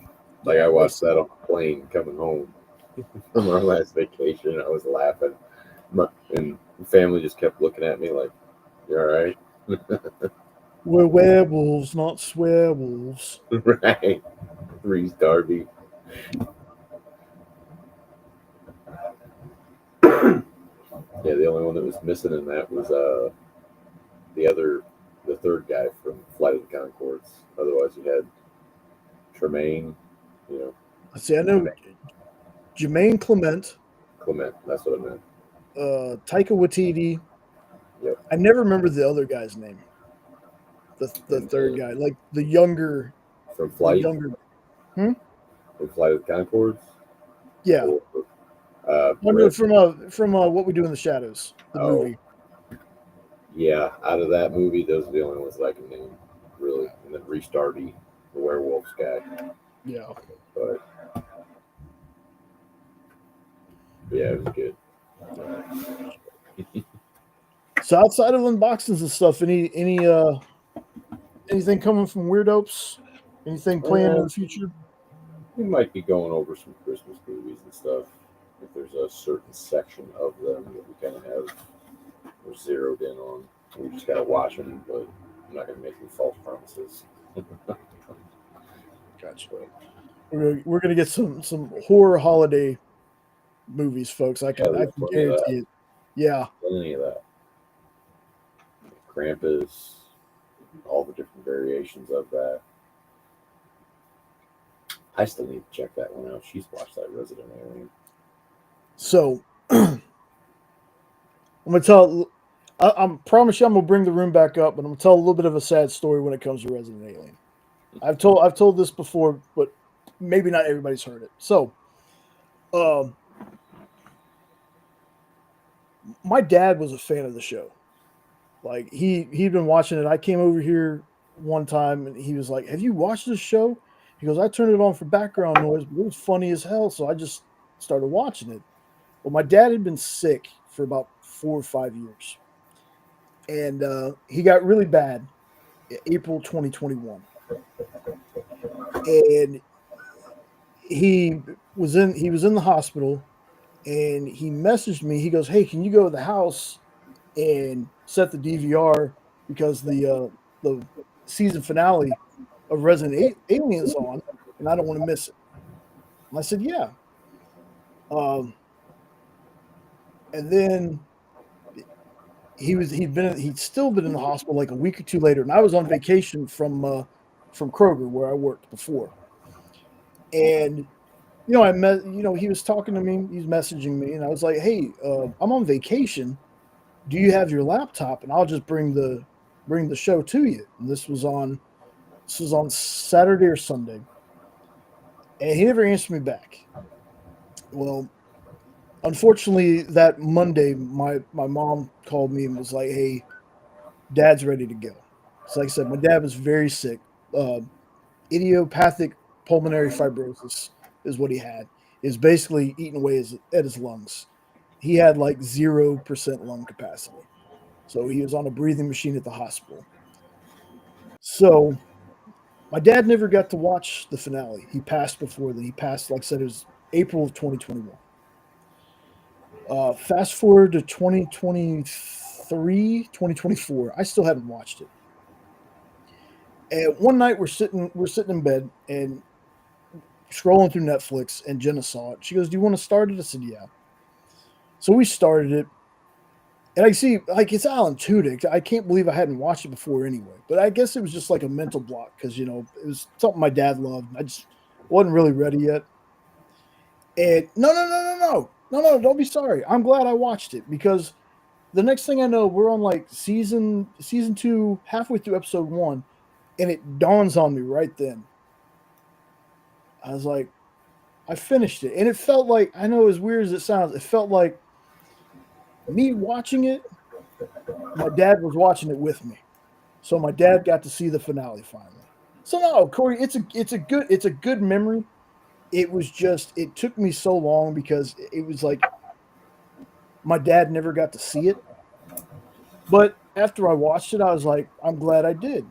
yeah.
I
Like I
watched
said,
that on the plane coming home from our last vacation. I was laughing, and the family just kept looking at me like, "You all right?"
we're werewolves, not swearwolves.
Right? Reese Darby. Yeah, the only one that was missing in that was the other, the third guy from Flight of the Conchords. Otherwise, you had Tremaine, you know,
Let's see, I know Jermaine Clement,
Clement. That's what I meant.
Taika Waititi.
Yep.
I never remember the other guy's name. The
And
third
then
guy, like the younger,
from
the
Flight,
younger. Hmm?
from Flight of the Conchords,
Yeah,
or
I mean,
Brett.
from What We Do in the Shadows, the
Oh,
movie.
yeah. Out of that movie, those are the only ones that I can name. really, and then Restarty, the werewolves guy.
Yeah.
But yeah, it was good.
So outside of unboxings and stuff, anything coming from Weird Opes? Anything planned in
Uh,
the future?
we might be going over some Christmas movies and stuff. If there's a certain section of them that we kind of have we're zeroed in on, we just gotta watch them. But I'm not gonna make any false promises.
Gotcha.
But
We're gonna get some horror holiday movies, folks.
yeah,
I
there's
can
plenty of
guarantee
that.
it. Yeah.
Plenty of that. Krampus, all the different variations of that. I still need to check that one out. She's watched that Resident Alien.
So I'm gonna tell. I'm promise you, I'm gonna bring the room back up, but I'm gonna tell a little bit of a sad story when it comes to Resident Alien. I've told this before, but maybe not everybody's heard it. So, um, my dad was a fan of the show. Like he'd been watching it. I came over here one time and he was like, "Have you watched this show?" He goes, "I turned it on for background noise, but it was funny as hell, so I just started watching it." Well, my dad had been sick for about 4 or 5 years, and he got really bad in April 2021, and he was in the hospital, and he messaged me. He goes, "Hey, can you go to the house and set the DVR because the season finale of Alien is on, and I don't want to miss it." And I said, "Yeah." Um, and then he'd still been in the hospital like a week or two later, and I was on vacation from Kroger where I worked before, and I met he was talking to me, he's messaging me, and I was like, "Hey, I'm on vacation. Do you have your laptop? And I'll just bring the show to you." And this was on Saturday or Sunday, and he never answered me back. Well, unfortunately, that Monday, my mom called me and was like, "Hey, Dad's ready to go." So, like I said, my dad was very sick. Uh, Idiopathic pulmonary fibrosis is what he had. Is basically eating away at his lungs. He had like 0% lung capacity, so he was on a breathing machine at the hospital. So my dad never got to watch the finale. He passed before then. He passed, like I said, it was April of 2021. Fast forward to 2023, 2024. I still haven't watched it. And one night we're sitting in bed and scrolling through Netflix, and Jenna saw it. She goes, "Do you want to start it?" I said, "Yeah." So we started it, and I see like it's Alan Tudyk. I can't believe I hadn't watched it before anyway. But I guess it was just like a mental block because it was something my dad loved. And I just wasn't really ready yet. And no, don't be sorry. I'm glad I watched it because the next thing I know, we're on like season two, halfway through episode one, and it dawns on me right then. I was like, I finished it, and it felt like, I know as weird as it sounds, it felt like me watching it. My dad was watching it with me, so my dad got to see the finale finally. So no, Corey, it's a good memory. It was just it took me so long because it was like my dad never got to see it. But after I watched it, I was like, I'm glad I did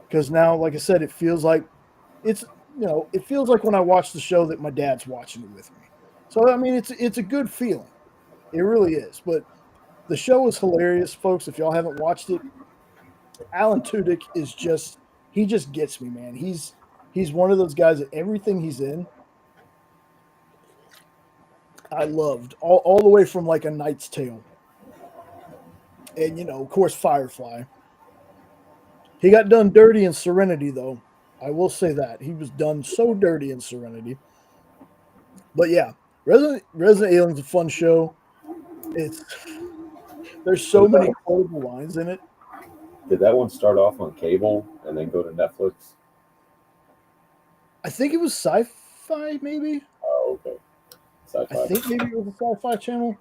because now, like I said, it feels like it's it feels like when I watch the show that my dad's watching it with me. So I mean, it's a good feeling. It really is. But the show is hilarious, folks. If y'all haven't watched it, Alan Tudyk is just he just gets me, man. He's one of those guys that everything he's in, I loved all the way from like A Knight's Tale, and of course, Firefly. He got done dirty in Serenity, though. I will say that he was done so dirty in Serenity. But yeah, Resident Alien's a fun show. It's there's
What
so
did that
many
one?
quotable lines in it.
Did that one start off on cable and then go to Netflix?
I think it was Sci-Fi, maybe.
Oh, okay.
I
Sci-fi.
think maybe it was a Sci-Fi channel.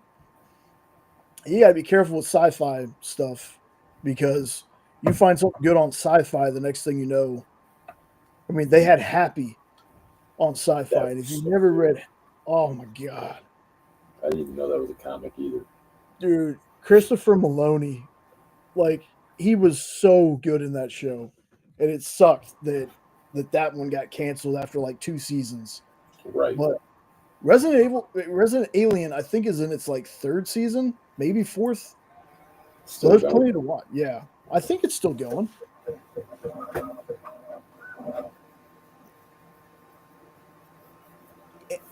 You gotta be careful with Sci-Fi stuff because You find something good on Sci-Fi, the next thing you know, I mean, they had Happy on Sci-Fi,
That
and
was
if you've
so
never
good.
read, oh my god,
I didn't even know that was a comic either.
dude, Christopher Maloney, like he was so good in that show, and it sucked that one got canceled after like 2 seasons.
Right.
But Resident Alien, I think, is in its like third season, maybe fourth. So
Still
there's
going.
plenty to watch. Yeah, I think it's still going,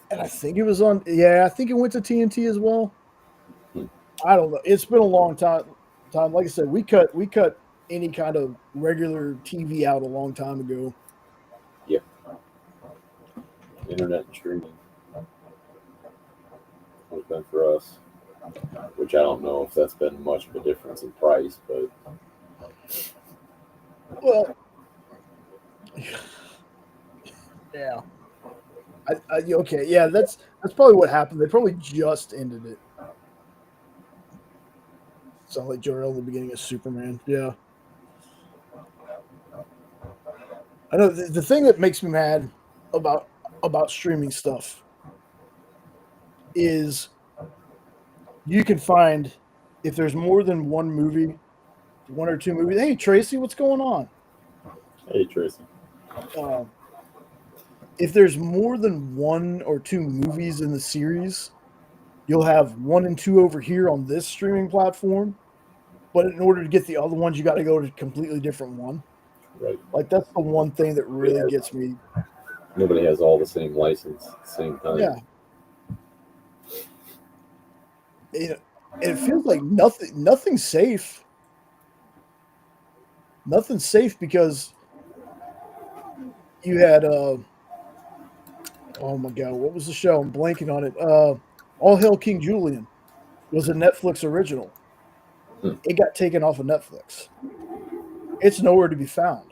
and I think it was on. Yeah, I think it went to TNT as well.
Hmm.
I don't know. It's been a long time. Like I said, we cut any kind of regular TV out a long time ago.
Yep. Internet and streaming has been for us, which I don't know if that's been much of a difference in price, but
Well, yeah. Okay, yeah, that's probably what happened. They probably just ended it. Sound like Jor-El the beginning of Superman. Yeah, I know. The thing that makes me mad about streaming stuff is you can find if there's more than one movie, one or two movies. Hey Tracy, what's going on?
hey, Tracy.
Um, if there's more than one or two movies in the series, you'll have one and two over here on this streaming platform. But in order to get the other ones, you got to go to a completely different one.
Right.
Like that's the one thing that
Nobody
really
has,
gets me.
nobody has all the same license at the same time.
Yeah, it, it feels like nothing's safe. Nothing's safe because you had oh my god, what was the show? I'm blanking on it. All Hail King Julian was a Netflix original.
Hmm.
It got taken off of Netflix. It's nowhere to be found.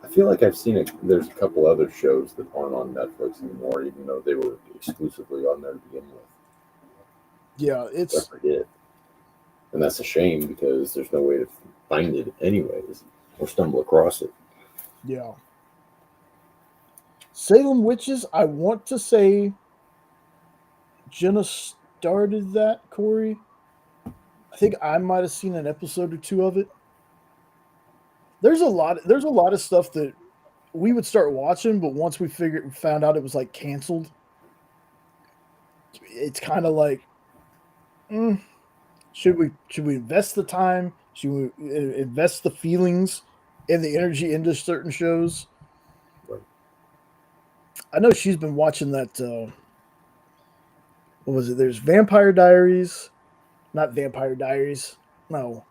I feel like I've seen it. There's a couple other shows that aren't on Netflix anymore, even though they were exclusively on there to begin with.
Yeah,
I
it's
forget. And that's a shame because there's no way to find it anyways or stumble across it.
yeah. Salem Witches, I want to say Jenna started that, Corey. I think I might have seen an episode or two of it. There's a lot of stuff that we would start watching, but once we found out it was like canceled, it's kind of like, mm, should we invest the time? Should we invest the feelings and the energy into certain shows?
Right.
I know she's been watching that. What was it? There's Vampire Diaries, not Vampire Diaries. No,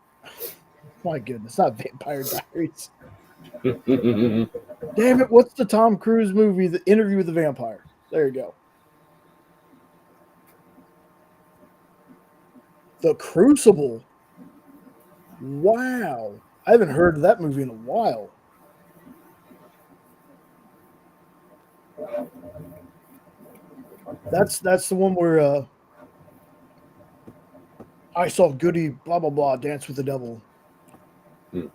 my goodness, not Vampire Diaries. Damn it! What's the Tom Cruise movie? The Interview with the Vampire. There you go. The Crucible. Wow, I haven't heard of that movie in a while. That's the one where I saw Goody blah blah blah dance with the devil.
Hmm.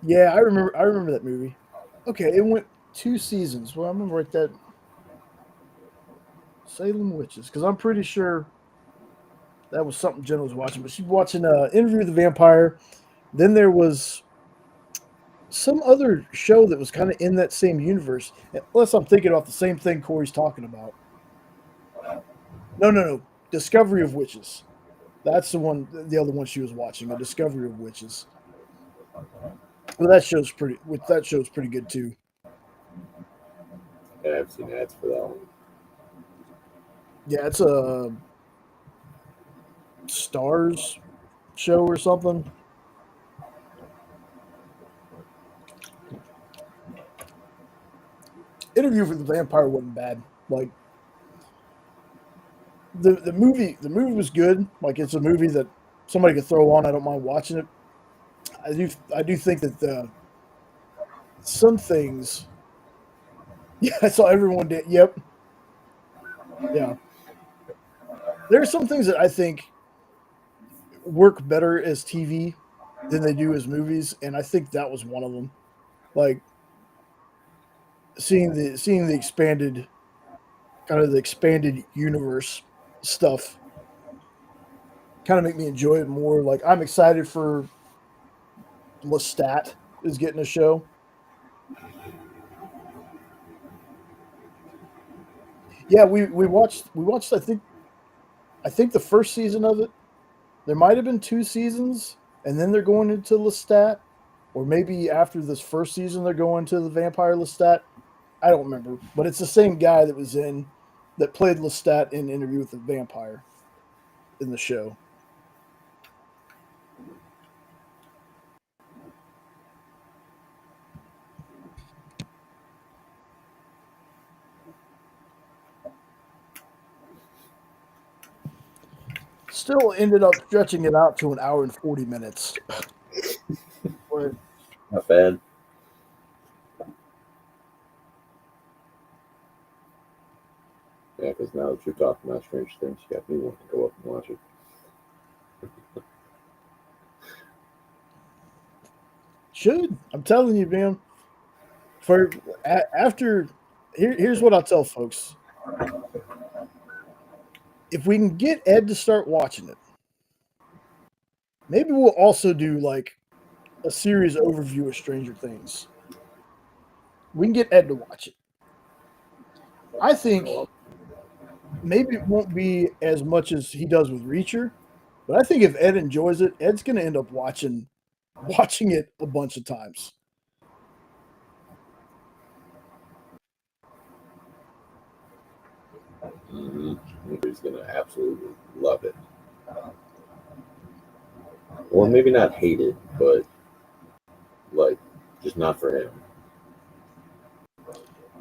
Yeah, I remember that movie. Okay, it went 2 seasons. Well, I'm gonna write that Salem Witches because I'm pretty sure that was something Jenna was watching. But she's watching Interview with the Vampire. Then there was some other show that was kind of in that same universe. Unless I'm thinking about the same thing Corey's talking about. No, no, no. Discovery of Witches. That's the one. The other one she was watching, A Discovery of Witches. Well, that show's pretty good too.
Yeah, I've seen ads for that one.
Yeah, it's a Stars show or something. Interview with the Vampire wasn't bad. Like the movie was good. Like it's a movie that somebody could throw on. I don't mind watching it. I do think that some things. Yeah, I saw everyone did. Yep. Yeah. There are some things that I think work better as TV than they do as movies, and I think that was one of them. Like seeing the expanded kind of the expanded universe stuff kind of make me enjoy it more. Like I'm excited for Lestat is getting a show. Yeah, we watched I think the first season of it. There might have been two seasons, and then they're going into Lestat, or maybe after this first season they're going to the vampire Lestat. I don't remember, but it's the same guy that played Lestat in Interview with the Vampire in the show. Still ended up stretching it out to an hour and 40 minutes. But
Not bad. Yeah, because now that you're talking about Strange Things, you got me wanting to go up and watch it.
should I'm telling you, man. For after here's what I'll tell folks: if we can get Ed to start watching it, maybe we'll also do like a series overview of Stranger Things. We can get Ed to watch it. I think maybe it won't be as much as he does with Reacher, but I think if Ed enjoys it, Ed's going to end up watching it a bunch of times.
Mm-hmm. He's gonna absolutely love it, or maybe not hate it, but like just not for him.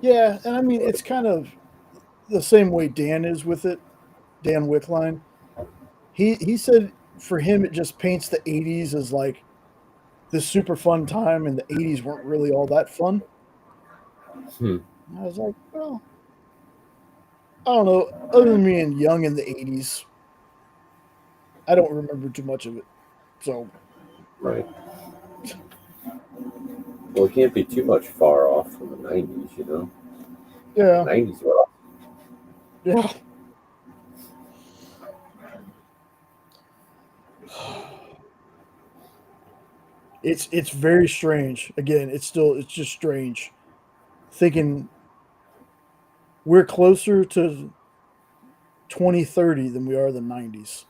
Yeah, and I mean it's
But
kind of the same way Dan is with it. Dan Wickline. He said for him it just paints the '80s as like this super fun time, and the '80s weren't really all that fun.
hmm,
And I was like, well, I don't know. Other than being young in the '80s, I don't remember too much of it. So
right. Well, it can't be too much far off from the '90s, you know.
yeah,
'90s were
yeah. It's very strange. Again, it's just strange thinking we're closer to 2030 than we are the '90s,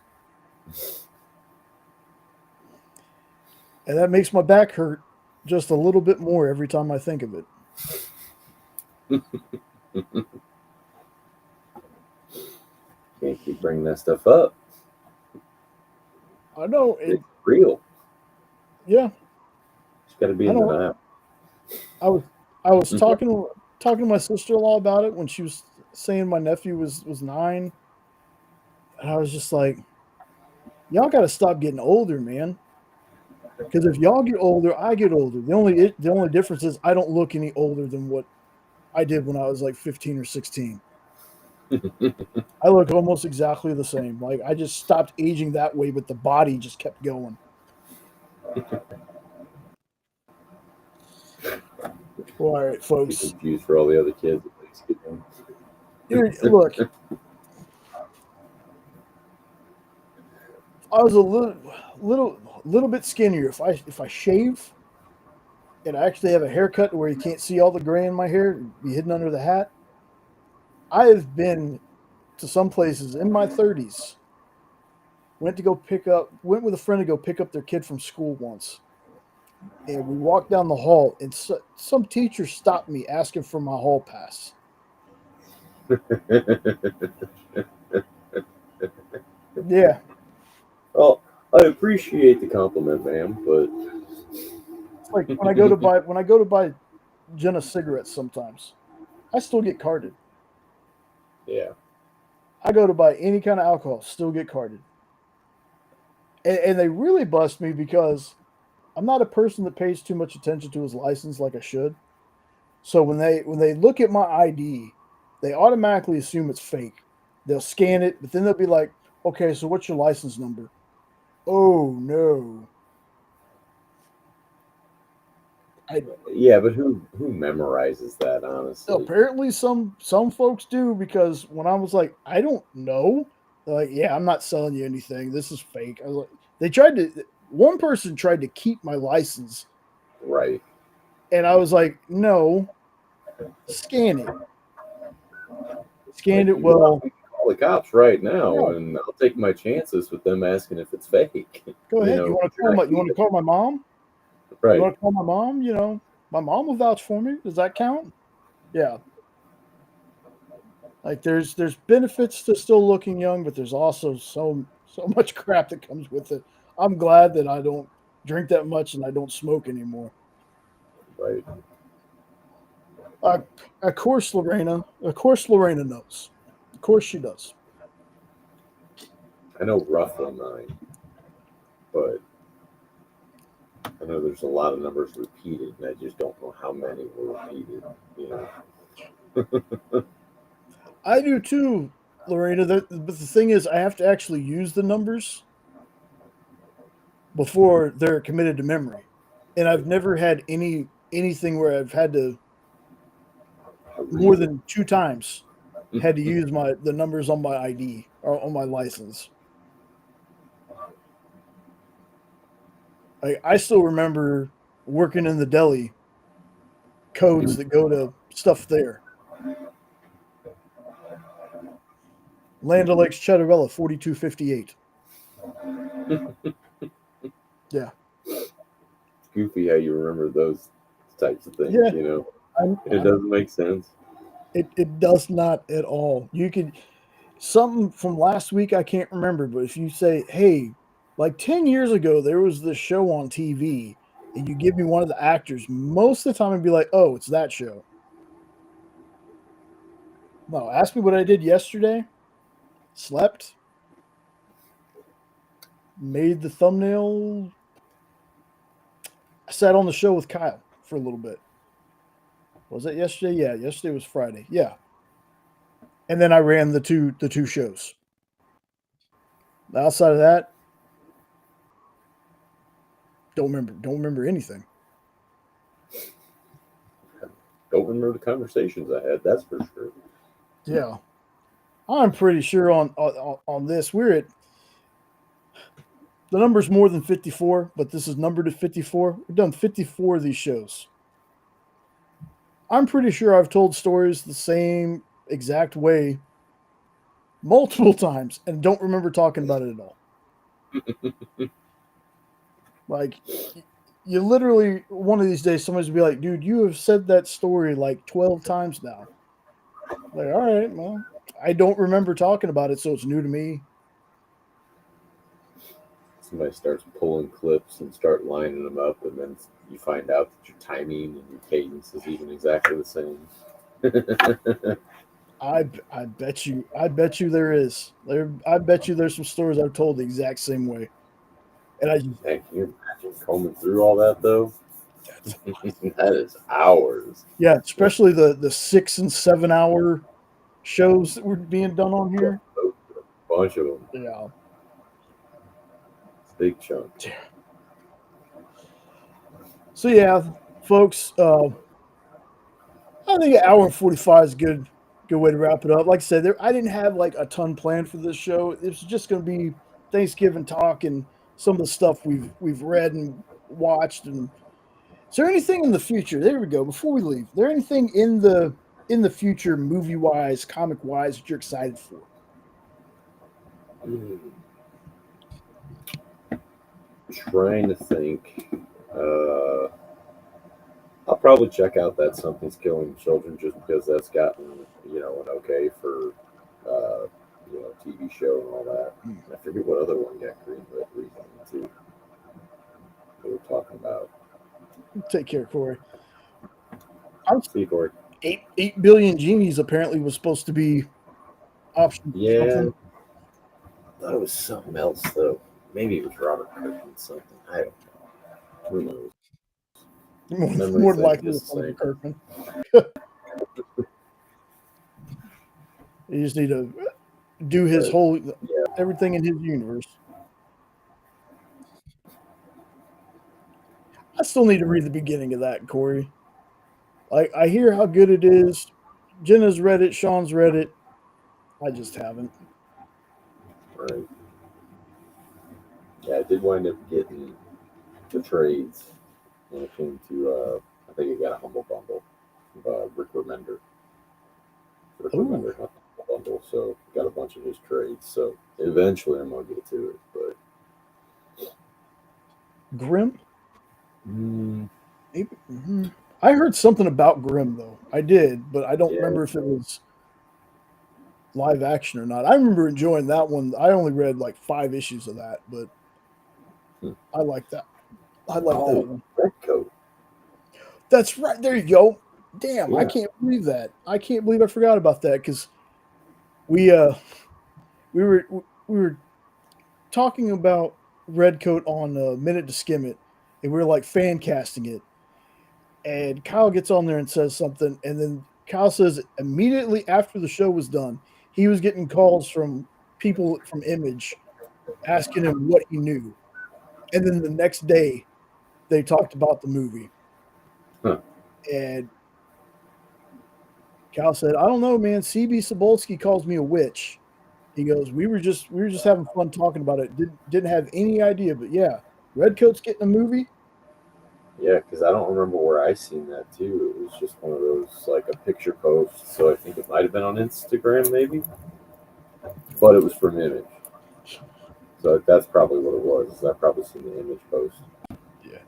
and that makes my back hurt just a little bit more every time I think of it.
can't keep bringing that stuff up.
I know
It's
it.
real.
Yeah,
It's got to be
I
in the
know.
now.
I was I was talking to my sister in law about it when she was saying my nephew was 9, and I was just like, y'all got to stop getting older, man. Because if y'all get older, I get older. The only difference is I don't look any older than what I did when I was like 15 or 16. I look almost exactly the same. Like I just stopped aging that way, but the body just kept going. Well, all right,
Be
folks.
confused for all the other kids at least. You
Look, I was a little bit skinnier. If I shave and I actually have a haircut where you can't see all the gray in my hair, be hidden under the hat. I have been to some places in my 30s. Went with a friend to go pick up their kid from school once, and we walked down the hall, and some teacher stopped me asking for my hall pass. Yeah,
well, I appreciate the compliment, ma'am, but
it's like when I go to buy Jenna cigarettes. Sometimes I still get carded.
yeah.
I go to buy any kind of alcohol, still get carded, and they really bust me because I'm not a person that pays too much attention to his license like I should. So when they look at my ID, they automatically assume it's fake. They'll scan it, but then they'll be like, "Okay, so what's your license number?" Oh no. I
Yeah, but who memorizes that, honestly?
apparently some folks do because when I was like, I don't know, they're like, yeah, I'm not selling you anything. This is fake. I was like, they tried to. One person tried to keep my license,
Right.
and I was like, no, scan it, scanned
Like,
it
you want
well.
me to call the cops right now,
Yeah,
and I'll take my chances with them asking if it's fake.
go
You
ahead. You
know,
want to
you're
call
not
my you want to
keeping
call
it.
my mom? You
Right.
want to call my mom? My mom will vouch for me. Does that count? Yeah. Like there's benefits to still looking young, but there's also so much crap that comes with it. I'm glad that I don't drink that much and I don't smoke anymore.
Right.
Uh, of course Lorena knows. Of course she does.
I know roughly mine, but I know there's a lot of numbers repeated, and I just don't know how many were repeated. You know.
I do too, Lorena. But the thing is, I have to actually use the numbers before they're committed to memory, and I've never had anything where I've had to
A
more
reason.
than two times had to use the numbers on my ID or on my license. I still remember working in the deli codes that go to stuff there. Land O'Lakes Cheddarella 4258. Yeah.
Goofy how you remember those types of things.
Yeah.
You know, it
I'm
doesn't make sense.
it does not at all. You could something from last week I can't remember, but if you say, "Hey, like 10 years ago there was this show on TV," and you give me one of the actors, most of the time I'd be like, "Oh, it's that show." No, ask me what I did yesterday. Slept, made the thumbnail. I sat on the show with Kyle for a little bit. Was that yesterday? Yeah, yesterday was Friday. Yeah. And then I ran the two shows. Outside of that, don't remember anything.
Don't remember the conversations I had. That's for sure.
Yeah. I'm pretty sure on this we're at the number's more than 54, but this is numbered at 54. We've done 54 of these shows. I'm pretty sure I've told stories the same exact way multiple times and don't remember talking about it at all. Like you literally one of these days somebody's gonna be like, dude, you have said that story like 12 times now. Like, all right, well, I don't remember talking about it, so it's new to me.
Somebody starts pulling clips and start lining them up, and then you find out that your timing and your cadence is even exactly the same.
I bet you there is. I bet you there's some stories I've told the exact same way. And I just
Man, can you imagine combing through all that though?
that's
That is hours.
yeah, especially the 6 and 7 hour shows that were being done on
A
here.
bunch of them.
Yeah.
It's a big chunk.
So yeah, folks, I think an hour and 45 is good way to wrap it up. Like I said, I didn't have like a ton planned for this show. It was just going to be Thanksgiving talk and some of the stuff we've read and watched. And is there anything in the future? There we go. Before we leave, is there anything in the future, movie wise, comic wise, that you're excited for?
Mm, trying to think. Uh, I'll probably check out that Something's Killing Children just because that's gotten, an okay for, uh, TV show and all that.
Hmm.
I forget what other one got greenlit recently too. We were talking about.
Take care, Corey. I'm
See, Corey.
8 billion genies apparently was supposed to be option
Yeah,
something.
I thought it was something else though. Maybe it was Robert Kirkman something. I don't know. Who knows?
More
Memories
than
ain't
likely
just
it's
the
going to be
same.
Kirkman. You just need to do his
But
whole
yeah,
everything in his universe. I still need to read the beginning of that, Corey. Like I hear how good it is. Jenna's read it. Sean's read it. I just haven't.
Right. Yeah, I did wind up getting the trades when it came to. I think I got a humble bundle of Rick Remender. Rick
Ooh,
Remender humble bundle, so got a bunch of his trades. So eventually I'm gonna get to it, but
Grimm.
mm,
Maybe. I heard something about Grimm though. I did, but I don't
yeah,
remember if it was live action or not. I remember enjoying that one. I only read like 5 issues of that, but
hmm.
I like that. I like that
Oh,
one.
Red Coat.
That's right. There you go. Damn, I
Yeah,
can't believe that. I can't believe I forgot about that because we uh we were talking about Redcoat on Minute to Skim It, and we were like fan casting it. And Kyle gets on there and says something, and then Kyle says immediately after the show was done, he was getting calls from people from Image asking him what he knew. And then the next day, they talked about the movie,
huh.
and Kyle said, "I don't know, man. CB Sobolski calls me a witch." He goes, "We were just having fun talking about it. Didn't have any idea, but yeah, Redcoat's getting a movie."
Yeah, because I don't remember where I seen that too. It was just one of those like a picture post. So I think it might have been on Instagram maybe, but it was from Image. So that's probably what it was. Is I probably seen the Image post.
Yeah,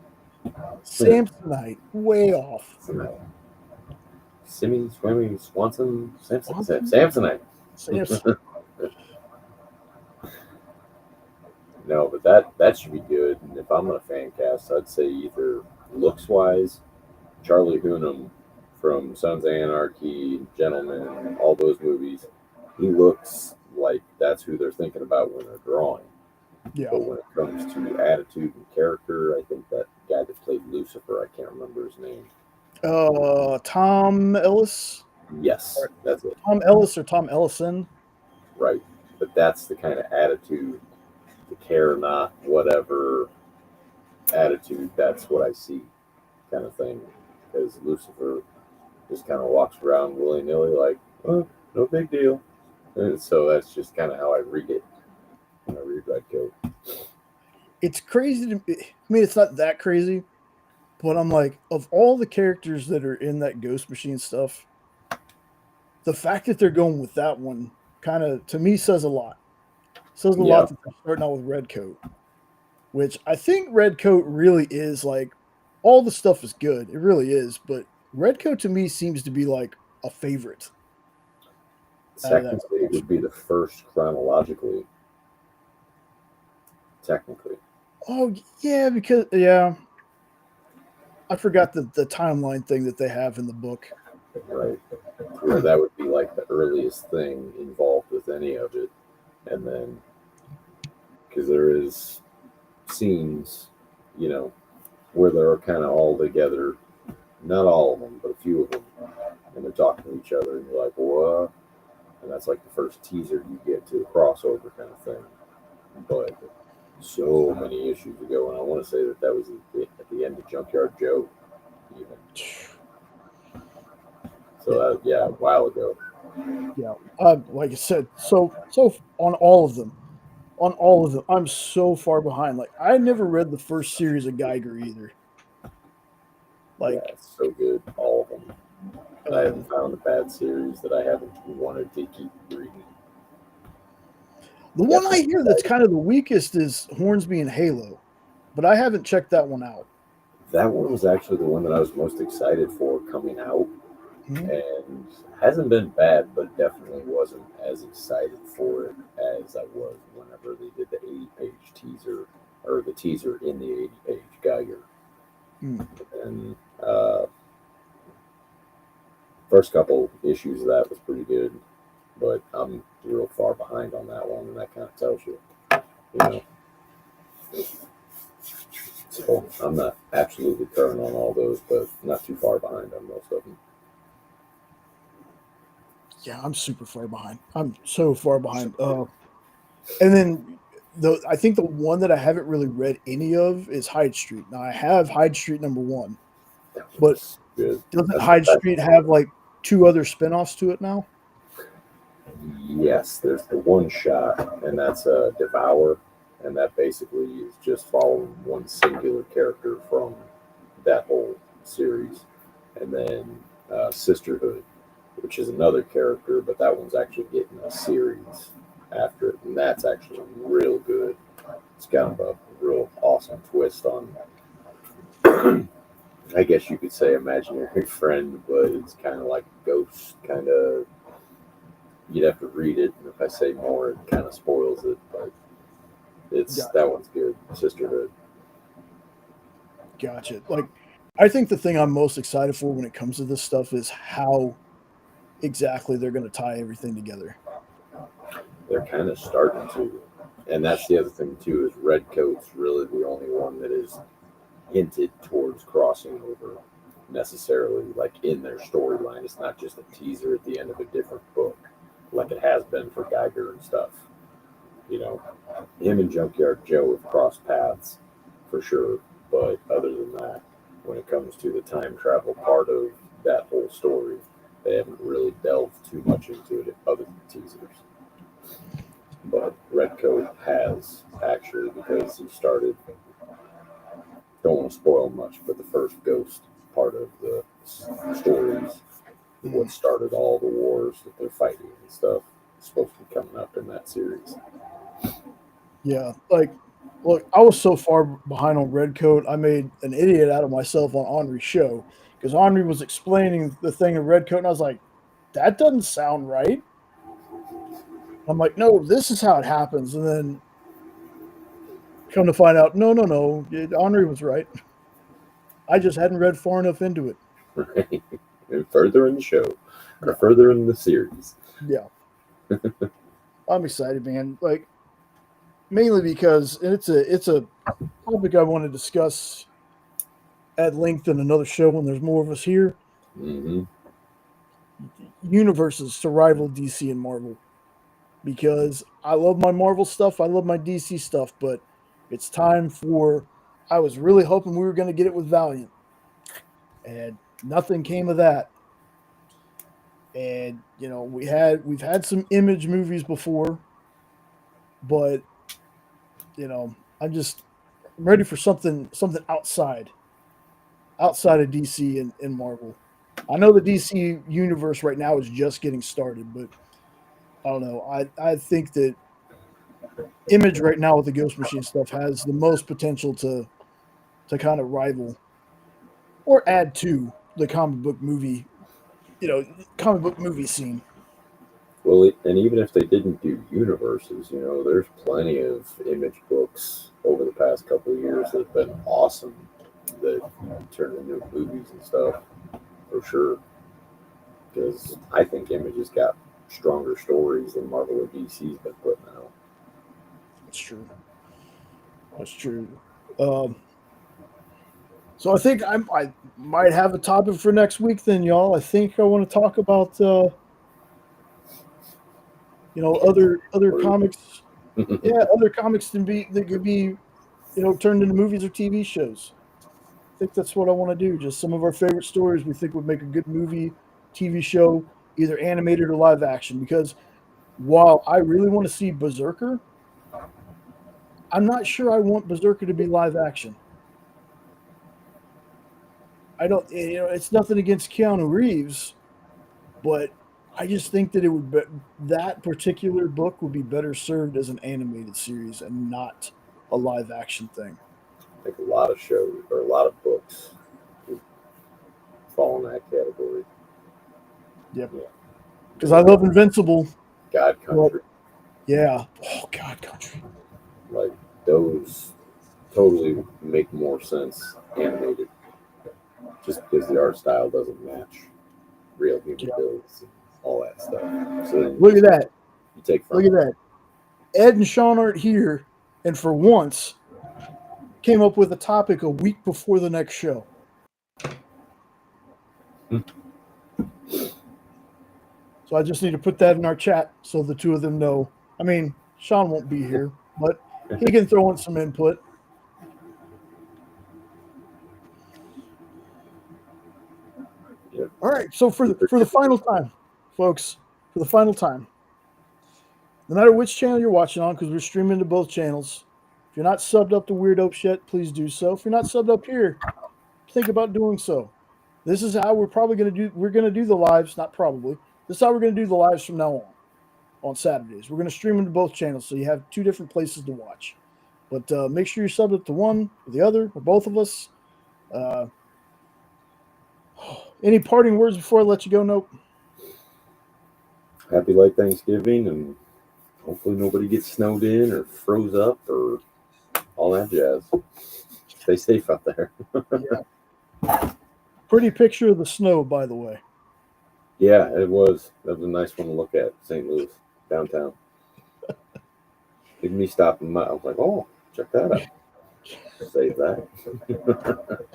Hmm.
Samsonite, way off.
Samsonite. Simmy, Swimmy, Swanson,
Swanson,
Samsonite.
Samson.
No, but that should be good. And if I'm gonna fan cast, I'd say either looks wise, Charlie Hunnam from Sons of Anarchy, Gentlemen, all those movies, he looks like that's who they're thinking about when they're drawing.
Yeah.
But when it comes to attitude and character, I think that guy that played Lucifer, I can't remember his name.
Tom Ellis,
Yes,
or
that's it.
Tom Ellis or Tom Ellison.
Right. But that's the kind of attitude, the care not whatever attitude, that's what I see kind of thing. Because Lucifer just kind of walks around willy nilly, like, oh, no big deal. And so that's just kind of how I read it when I read Red Coat.
It's crazy to me. I mean, it's not that crazy, but I'm like, of all the characters that are in that Ghost Machine stuff, the fact that they're going with that one kind of to me says a lot. Says a
Yeah,
lot that they're starting out with Redcoat, which I think Redcoat really is like all the stuff is good. It really is, but Redcoat to me seems to be like a favorite out of that
technically it
section.
would be the first chronologically, technically,
Oh yeah, because yeah, I forgot the timeline thing that they have in the book.
right? Where that would be like the earliest thing involved with any of it. And then, because there is scenes, you know, where they're kind of all together, not all of them, but a few of them, and they're talking to each other, and you're like, what? And that's like the first teaser you get to a crossover kind of thing. But so many issues ago, and I want to say that that was at the end of Junkyard Joe, even. So
Yeah,
that, yeah, a while ago.
yeah. Like I said, so on all of them, I'm so far behind. Like I never read the first series of Geiger either.
Yeah,
Like
it's so good, all of them. I
um,
haven't found a bad series that I haven't wanted to keep reading.
the one I
Definitely.
hear that's kind of the weakest is Hornsby and Halo, but I haven't checked that one out.
That one was actually the one that I was most excited for coming out,
Mhm.
and hasn't been bad, but definitely wasn't as excited for it as I was whenever they did the 80-page teaser, or the teaser in the 80-page Geiger.
Mm.
And first couple issues of that was pretty good, but I'm real far behind on that one, and that kind of tells you, you know. So I'm not absolutely current on all those, but not too far behind on most of them.
Yeah, I'm super far behind. I'm so far behind. And then I think the one that I haven't really read any of is Hyde Street. Now I have Hyde Street #1,
That
but
one's good.
doesn't
That's the
Hyde
best
Street
one.
have like 2 other spinoffs to it now?
Yes, there's the one shot, and that's Devour, and that basically is just following one singular character from that whole series. And then Sisterhood, which is another character, but that one's actually getting a series after it, and that's actually real good. It's got a real awesome twist on, I guess you could say, imaginary friend, but it's kind of like a ghost kind of. You'd have to read it, and if I say more, it kind of spoils it. But that one's good. Sisterhood.
Gotcha. Like, I think the thing I'm most excited for when it comes to this stuff is how exactly they're going to tie everything together.
They're kind of starting to, and that's the other thing too. Is Redcoat's really the only one that is hinted towards crossing over necessarily, like in their storyline. It's not just a teaser at the end of a different book, like it has been for Geiger and stuff. You know, him and Junkyard Joe have crossed paths for sure, but other than that, when it comes to the time travel part of that whole story, they haven't really delved too much into it other than teasers. But Redcoat has actually, because he started, don't want to spoil much, but the first Ghost part of the stories, what started all the wars that they're fighting and stuff, is supposed to be coming up in that series.
Yeah, like, look, I was so far behind on Redcoat, I made an idiot out of myself on Henri's show because Henri was explaining the thing in Redcoat, and I was like, that doesn't sound right. I'm like, no, this is how it happens. And then come to find out, no, no, no, Henri was right. I just hadn't read far enough into it.
Right? And further in the show, or
Yeah,
further in the series.
yeah. I'm excited, man. Like, mainly because it's a topic I want to discuss at length in another show when there's more of us here.
Hmm.
Universes to rival DC and Marvel, because I love my Marvel stuff, I love my DC stuff, but it's time for. I was really hoping we were going to get it with Valiant, and nothing came of that. And we've had some Image movies before, but I'm ready for something outside of DC and Marvel. I know the DC universe right now is just getting started, but I don't know. I think that Image right now with the Ghost Machine stuff has the most potential to kind of rival or add to the comic book movie scene.
Well, and even if they didn't do universes, there's plenty of Image books over the past couple of years that have been awesome that turned into movies and stuff for sure. Because I think Image has got stronger stories than Marvel or DC's been putting out.
That's true. That's true. Um, so I think I might have a topic for next week. Then, y'all, I think I want to talk about other comics. Yeah, other comics that could be turned into movies or TV shows. I think that's what I want to do. Just some of our favorite stories we think would make a good movie, TV show, either animated or live action. Because while I really want to see Berserker, I'm not sure I want Berserker to be live action. I don't, it's nothing against Keanu Reeves, but I just think that that particular book would be better served as an animated series and not a live action thing.
I think a lot of shows or a lot of books would fall in that category.
Yep.
Yeah.
Because I love Invincible.
God
But
Country,
yeah. Oh, God Country.
like those totally make more sense animated just because the art style doesn't match real human
Yeah.
builds and all that stuff. So then
Look at that.
you take
Look
from
at
it.
that. Ed and Sean aren't here, and for once came up with a topic a week before the next show. So I just need to put that in our chat so the two of them know. I mean, Sean won't be here, but He can throw in some input.
Yeah.
All right. So for the final time, folks, for the final time, no matter which channel you're watching on, because we're streaming to both channels. If you're not subbed up to Weird Oaks yet, please do so. If you're not subbed up here, think about doing so. This is how we're probably going to do. We're going to do the lives, not probably. This is how we're going to do the lives from now on Saturdays. We're going to stream them to both channels, so you have two different places to watch. But make sure you're subbed up to one or the other or both of us. Uh, any parting words before I let you go? Nope.
Happy late Thanksgiving, and hopefully nobody gets snowed in or froze up or all that jazz. Stay safe out there.
Yeah. Pretty picture of the snow, by the way.
Yeah, it was. That was a nice one to look at. St. Louis, downtown. Even me stopping, I was like, "Oh, check that out." Save that.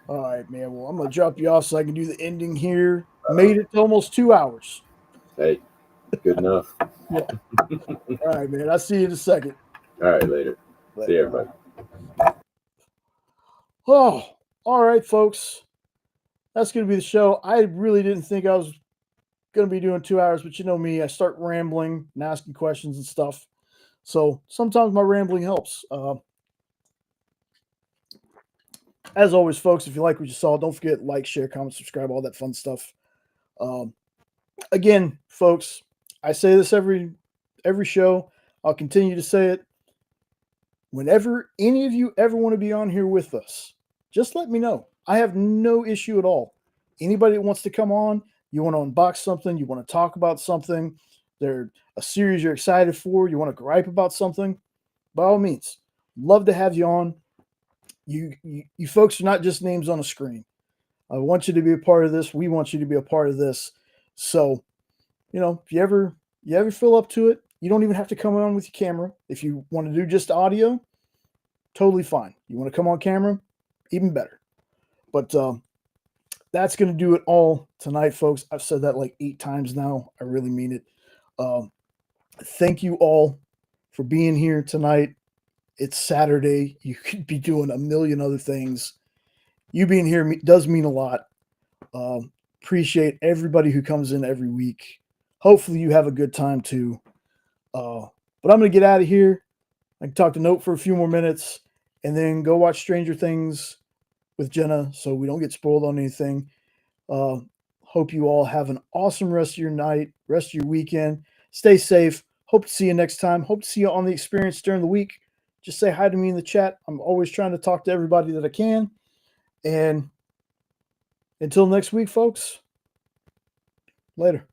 All right, man. Well, I'm gonna drop you off so I can do the ending here. Made it to almost 2 hours.
Hey, good enough.
Yeah. All right, man. I'll see you in a second.
All right, later. See you, everybody.
Oh, all right, folks. That's gonna be the show. I really didn't think I was gonna be doing 2 hours, but you know me, I start rambling and asking questions and stuff. So sometimes my rambling helps. As always, folks, if you like what you saw, don't forget like, share, comment, subscribe, all that fun stuff. Um, again, folks, I say this every show. I'll continue to say it. Whenever any of you ever want to be on here with us, just let me know. I have no issue at all. Anybody that wants to come on, you want to unbox something, you want to talk about something, there's a series you're excited for, you want to gripe about something, by all means, love to have you on. You folks are not just names on a screen. I want you to be a part of this. We want you to be a part of this. So, if you ever feel up to it, you don't even have to come on with your camera. If you want to do just audio, totally fine. You want to come on camera, even better. But that's going to do it all tonight, folks. I've said that like 8 times now. I really mean it. Thank you all for being here tonight. It's Saturday. You could be doing a million other things. You being here does mean a lot. Appreciate everybody who comes in every week. Hopefully you have a good time too. But I'm going to get out of here. I can talk to Note for a few more minutes and then go watch Stranger Things with Jenna so we don't get spoiled on anything. Hope you all have an awesome rest of your night, rest of your weekend. Stay safe. Hope to see you next time. Hope to see you on the experience during the week. Just say hi to me in the chat. I'm always trying to talk to everybody that I can. And until next week, folks, later.